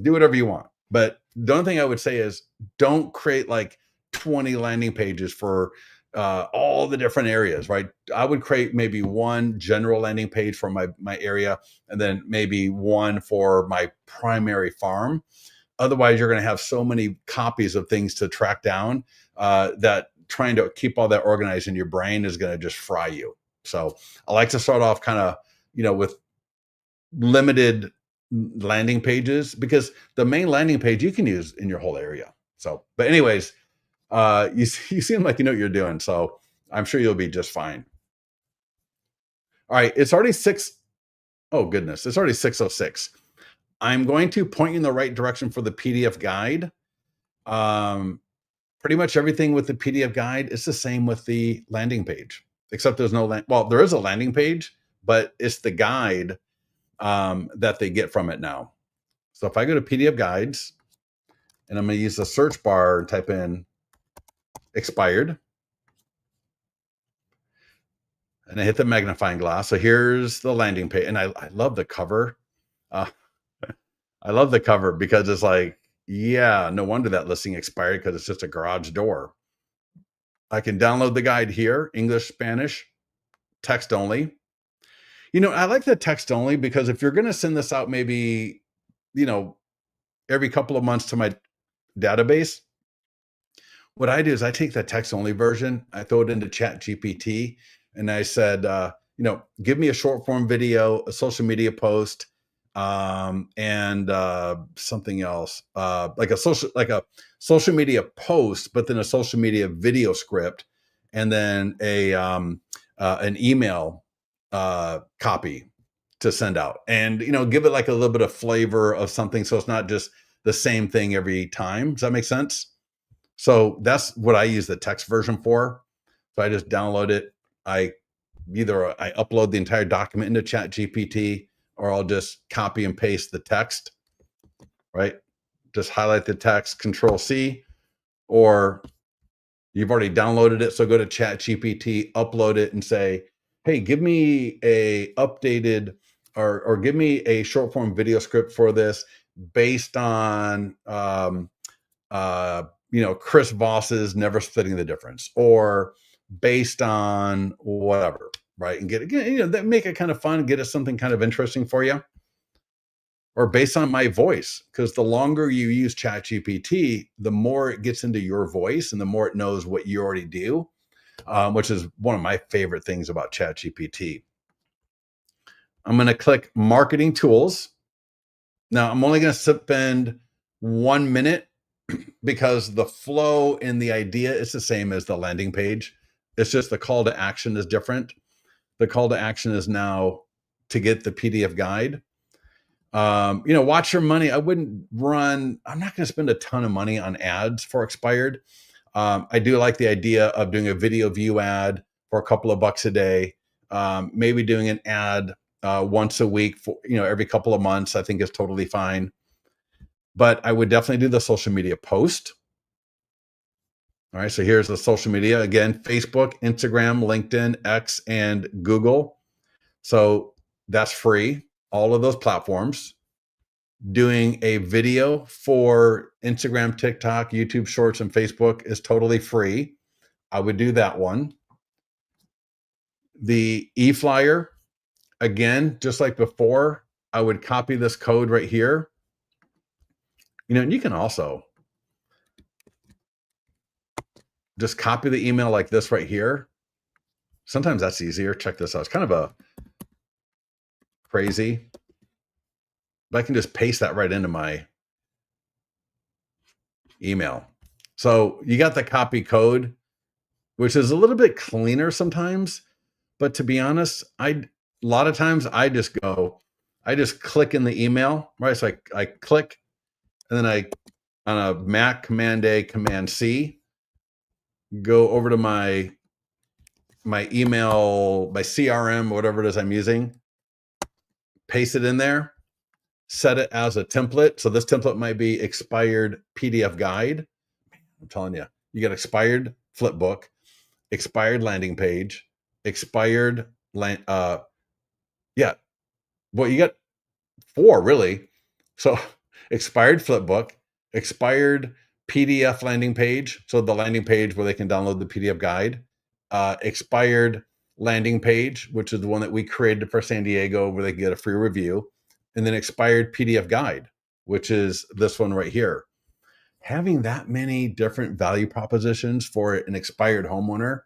Do whatever you want. But the only thing I would say is don't create like 20 landing pages for all the different areas, right? I would create maybe one general landing page for my area, and then maybe one for my primary farm. Otherwise, you're going to have so many copies of things to track down that trying to keep all that organized in your brain is going to just fry you. So I like to start off kind of, with limited landing pages, because the main landing page you can use in your whole area. So, but anyways, you seem like you know what you're doing, so I'm sure you'll be just fine. All right, it's already oh goodness, it's already 6:06. I'm going to point you in the right direction for the PDF guide. Pretty much everything with the PDF guide is the same with the landing page, except there's no there is a landing page, but it's the guide that they get from it now. So if I go to PDF guides and I'm going to use the search bar and type in expired, and I hit the magnifying glass. So here's the landing page. And I love the cover. Uh, I love the cover because it's like, yeah, no wonder that listing expired, because it's just a garage door. I can download the guide here, English, Spanish, text only. I like the text only because if you're going to send this out, maybe, every couple of months to my database, what I do is I take the text only version, I throw it into Chat GPT, and I said, give me a short form video, a social media post, and something else, like a social media post, but then a social media video script, and then an email copy to send out, and give it like a little bit of flavor of something, so it's not just the same thing every time. Does that make sense? So that's what I use the text version for. So I just download it. I upload the entire document into Chat GPT, or I'll just copy and paste the text, right? Just highlight the text, Control C, or you've already downloaded it. So go to Chat GPT, upload it, and say, hey, give me a updated or give me a short form video script for this based on Chris Voss's Never Splitting the Difference, or based on whatever, right? And that make it kind of fun, get it something kind of interesting for you, or based on my voice, because the longer you use ChatGPT, the more it gets into your voice and the more it knows what you already do, which is one of my favorite things about ChatGPT. I'm going to click Marketing Tools. Now, I'm only going to spend 1 minute because the flow and the idea is the same as the landing page. It's just the call to action is different. The call to action is now to get the PDF guide. Watch your money. I'm not going to spend a ton of money on ads for expired. I do like the idea of doing a video view ad for a couple of bucks a day. Maybe doing an ad once a week for, every couple of months, I think is totally fine. But I would definitely do the social media post. All right, so here's the social media. Again, Facebook, Instagram, LinkedIn, X, and Google. So that's free, all of those platforms. Doing a video for Instagram, TikTok, YouTube Shorts, and Facebook is totally free. I would do that one. The e-flyer, again, just like before, I would copy this code right here. And you can also just copy the email like this right here. Sometimes that's easier. Check this out. It's kind of a crazy, but I can just paste that right into my email. So you got the copy code, which is a little bit cleaner sometimes. But to be honest, a lot of times I just click in the email, right? So I click, and then on a Mac, Command A, Command C, go over to my email, my CRM, whatever it is I'm using, paste it in there, set it as a template. So this template might be expired PDF guide. I'm telling you, you got expired flipbook, expired landing page, expired you got 4 really. So expired flipbook, expired PDF landing page, so the landing page where they can download the PDF guide, expired landing page, which is the one that we created for San Diego, where they can get a free review, and then expired PDF guide, which is this one right here. Having that many different value propositions for an expired homeowner,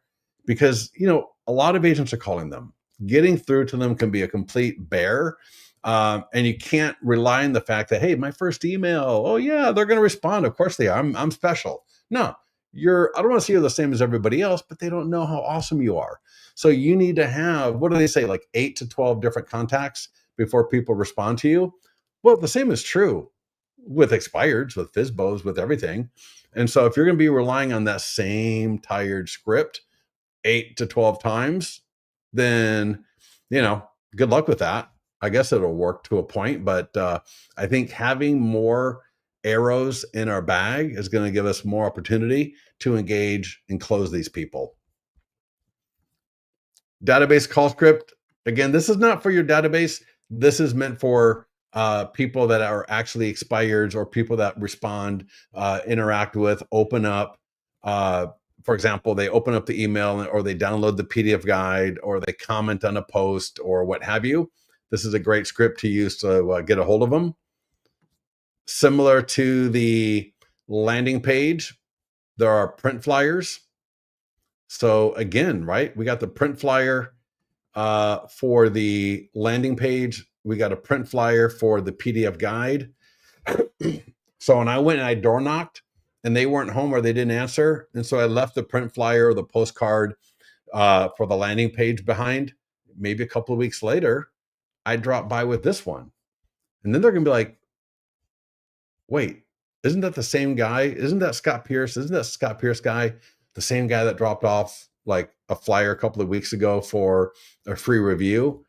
because a lot of agents are calling them. Getting through to them can be a complete bear. And you can't rely on the fact that, hey, my first email, oh yeah, they're going to respond. Of course they are. I'm special. No, I don't want to see you the same as everybody else, but they don't know how awesome you are. So you need to have, what do they say, like 8 to 12 different contacts before people respond to you? Well, the same is true with expireds, with FSBOs, with everything. And so if you're going to be relying on that same tired script 8 to 12 times, then, good luck with that. I guess it'll work to a point, but I think having more arrows in our bag is going to give us more opportunity to engage and close these people. Database call script. Again, this is not for your database. This is meant for people that are actually expireds or people that respond, interact with, open up. For example, they open up the email or they download the PDF guide or they comment on a post or what have you. This is a great script to use to get a hold of them. Similar to the landing page, there are print flyers. So again, right, we got the print flyer for the landing page. We got a print flyer for the PDF guide. So when I went and I door knocked and they weren't home or they didn't answer, and so I left the print flyer or the postcard for the landing page behind. Maybe a couple of weeks later, I dropped by with this one. And then they're going to be like, wait, isn't that the same guy? Isn't that Scott Pierce? Isn't that Scott Pierce guy the same guy that dropped off like a flyer a couple of weeks ago for a free review?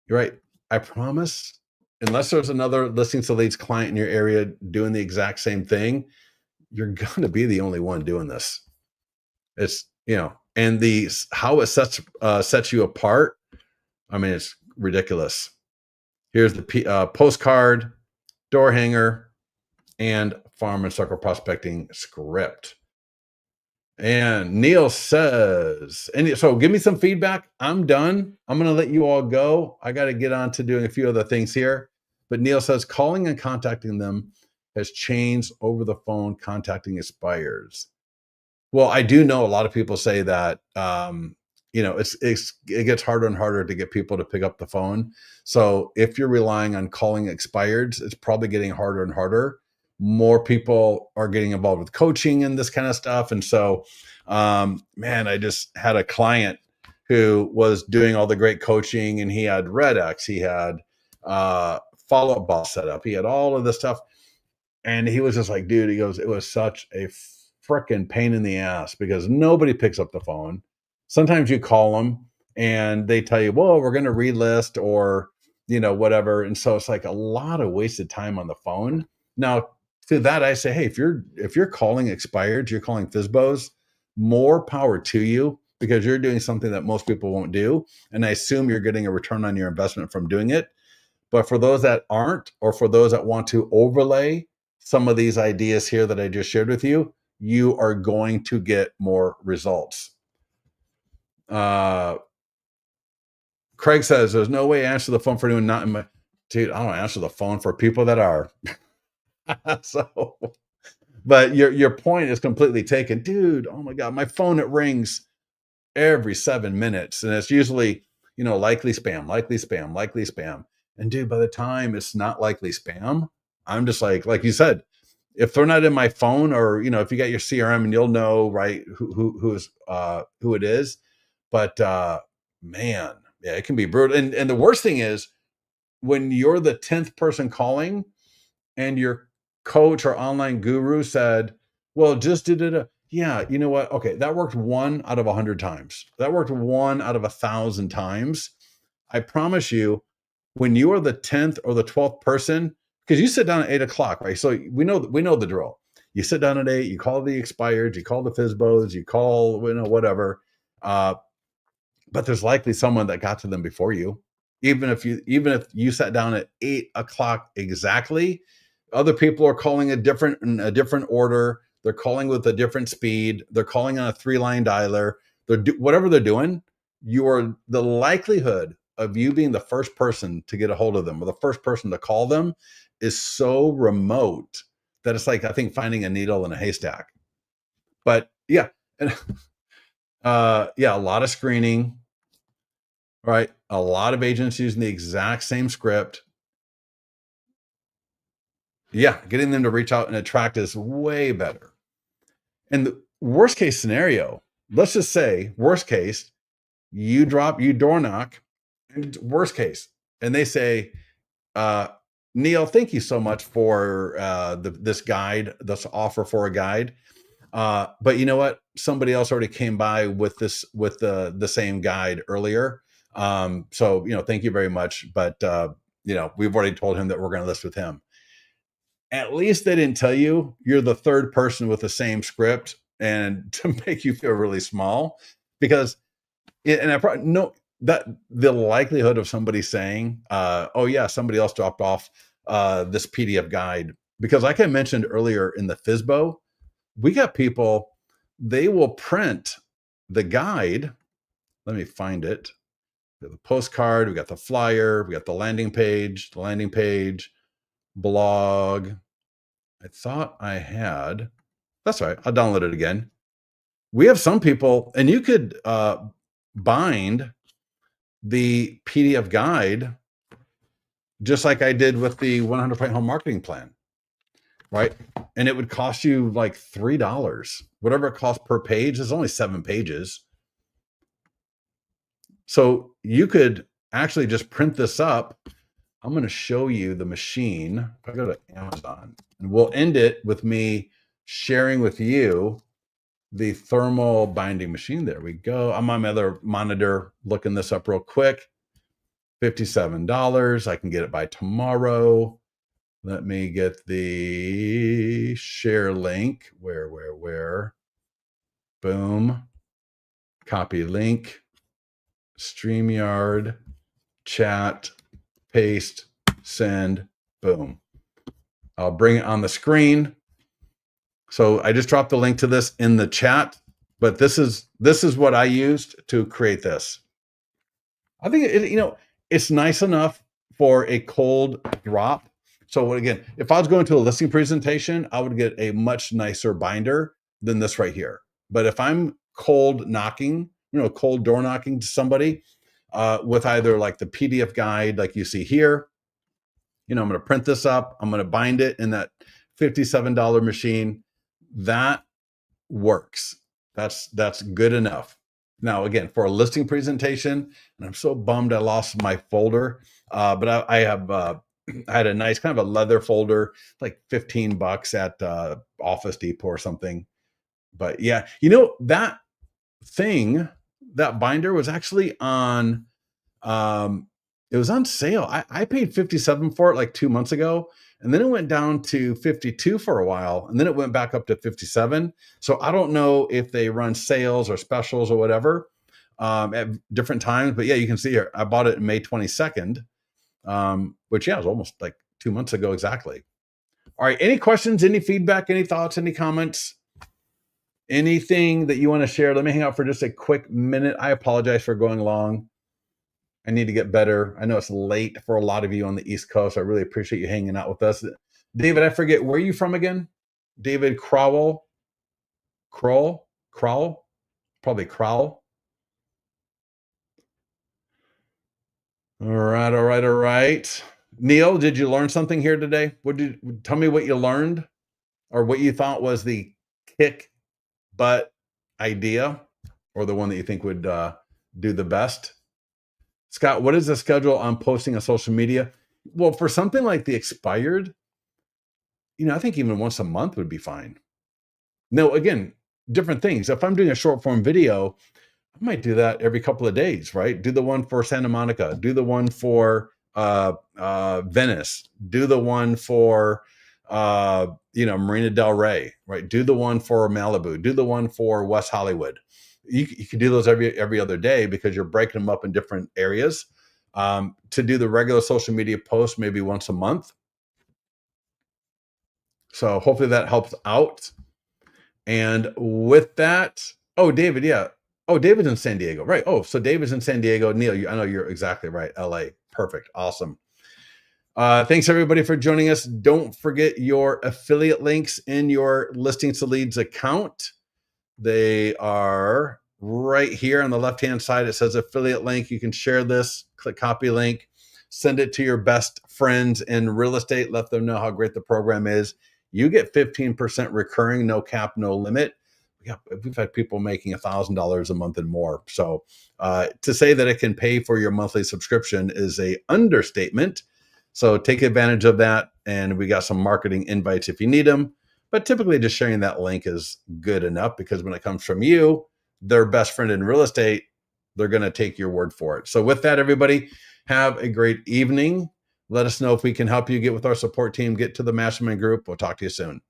You're right. I promise, unless there's another Listings to Leads client in your area doing the exact same thing, you're going to be the only one doing this. It's, and how it sets you apart. I mean, it's ridiculous. Here's the postcard, door hanger, and farm and circle prospecting script. And Neil says, and so give me some feedback. I'm done. I'm going to let you all go. I got to get on to doing a few other things here. But Neil says, calling and contacting them has changed over the phone, contacting expires. Well, I do know a lot of people say that, it gets harder and harder to get people to pick up the phone. So if you're relying on calling expireds, it's probably getting harder and harder. More people are getting involved with coaching and this kind of stuff. And so, I just had a client who was doing all the great coaching, and he had RedX, he had follow-up ball set up, he had all of this stuff. And he was just like, dude, he goes, it was such a freaking pain in the ass because nobody picks up the phone. Sometimes you call them and they tell you, well, we're going to relist or, whatever. And so it's like a lot of wasted time on the phone. Now, to that, I say, hey, if you're calling expireds, you're calling FSBOs, more power to you because you're doing something that most people won't do. And I assume you're getting a return on your investment from doing it. But for those that aren't, or for those that want to overlay some of these ideas here that I just shared with you, you are going to get more results. Craig says, there's no way I answer the phone for anyone not in my... Dude, I don't answer the phone for people that are. So, but your point is completely taken. Dude, oh my God, my phone, it rings every 7 minutes. And it's usually, likely spam, likely spam, likely spam. And dude, by the time it's not likely spam, I'm just like you said, if they're not in my phone or, if you got your CRM and you'll know, right, who it is. But man, yeah, it can be brutal. And the worst thing is when you're the 10th person calling and your coach or online guru said, well, just did it. Yeah, you know what? Okay, that worked 1 out of 100 times. That worked 1 out of 1,000 times. I promise you, when you are the 10th or the 12th person, because you sit down at 8 o'clock, right? So we know the drill. You sit down at 8, you call the expired, you call the FSBOs, you call, whatever. But there's likely someone that got to them before you. Even if you sat down at 8 o'clock exactly, other people are calling in a different order. They're calling with a different speed. They're calling on a 3-line dialer. Whatever they're doing, the likelihood of you being the first person to get a hold of them or the first person to call them is so remote that it's like, I think, finding a needle in a haystack. But yeah, and a lot of screening, right? A lot of agents using the exact same script. Yeah, getting them to reach out and attract is way better. And the worst case scenario, let's just say, worst case, you door knock, and worst case, and they say, Neil, thank you so much for this guide, this offer for a guide. But you know what? Somebody else already came by with the same guide earlier. So, thank you very much. But, we've already told him that we're going to list with him. At least they didn't tell you you're the third person with the same script and to make you feel really small, because and I probably know that the likelihood of somebody saying, oh yeah, somebody else dropped off this PDF guide, because like I mentioned earlier in the FISBO, we got people, they will print the guide. Let me find it. We got the postcard, we got the flyer, we got the landing page, blog. I thought I had, that's right, I'll download it again. We have some people, and you could bind the PDF guide just like I did with the 100% home marketing plan, right? And it would cost you like $3, whatever it costs per page. There's only 7 pages. So you could actually just print this up. I'm going to show you the machine. If I go to Amazon, and we'll end it with me sharing with you the thermal binding machine. There we go. I'm on my other monitor looking this up real quick. $57. I can get it by tomorrow. Let me get the share link. Where? Boom. Copy link. StreamYard. Chat. Paste. Send. Boom. I'll bring it on the screen. So I just dropped the link to this in the chat, but this is what I used to create this. I think it's nice enough for a cold drop. So again, if I was going to a listing presentation, I would get a much nicer binder than this right here. But if I'm cold knocking, cold door knocking to somebody with either like the PDF guide, like you see here, I'm going to print this up. I'm going to bind it in that $57 machine. That works. That's good enough. Now, again, for a listing presentation, and I'm so bummed I lost my folder, but I had a nice kind of a leather folder, like $15 at Office Depot or something. But yeah, that thing, that binder was actually on, it was on sale. I paid $57 for it like 2 months ago. And then it went down to $52 for a while. And then it went back up to $57. So I don't know if they run sales or specials or whatever at different times. But yeah, you can see here, I bought it May 22nd, which was almost like 2 months ago exactly. All right. Any questions, any feedback, any thoughts, any comments, anything that you want to share? Let me hang out for just a quick minute. I apologize for going long. I need to get better. I know it's late for a lot of you on the East Coast. I really appreciate you hanging out with us. David, I forget, where are you from again? David Crowell? Probably Crowell. All right. Neil, did you learn something here today? Tell me what you learned, or what you thought was the kick butt idea, or the one that you think would do the best. Scott, what is the schedule on posting on social media? Well, for something like the expired, I think even once a month would be fine. Now, again, different things. If I'm doing a short form video, I might do that every couple of days, right? Do the one for Santa Monica, do the one for Venice, do the one for Marina Del Rey, right? Do the one for Malibu, do the one for West Hollywood. You can do those every other day, because you're breaking them up in different areas. To do the regular social media posts maybe once a month. So hopefully that helps out. And with that, David, yeah. David's in San Diego, right? So David's in San Diego. Neil, I know you're exactly right. LA, perfect, awesome. Thanks everybody for joining us. Don't forget your affiliate links in your Listings to Leads account. They are right here on the left-hand side. It says affiliate link. You can share this, click copy link, send it to your best friends in real estate. Let them know how great the program is. You get 15% recurring, no cap, no limit. We've had people making $1,000 a month and more. So to say that it can pay for your monthly subscription is a understatement. So take advantage of that. And we got some marketing invites if you need them. But typically just sharing that link is good enough, because when it comes from you, their best friend in real estate, they're going to take your word for it. So with that, everybody, have a great evening. Let us know if we can help you get with our support team, get to the mastermind group. We'll talk to you soon.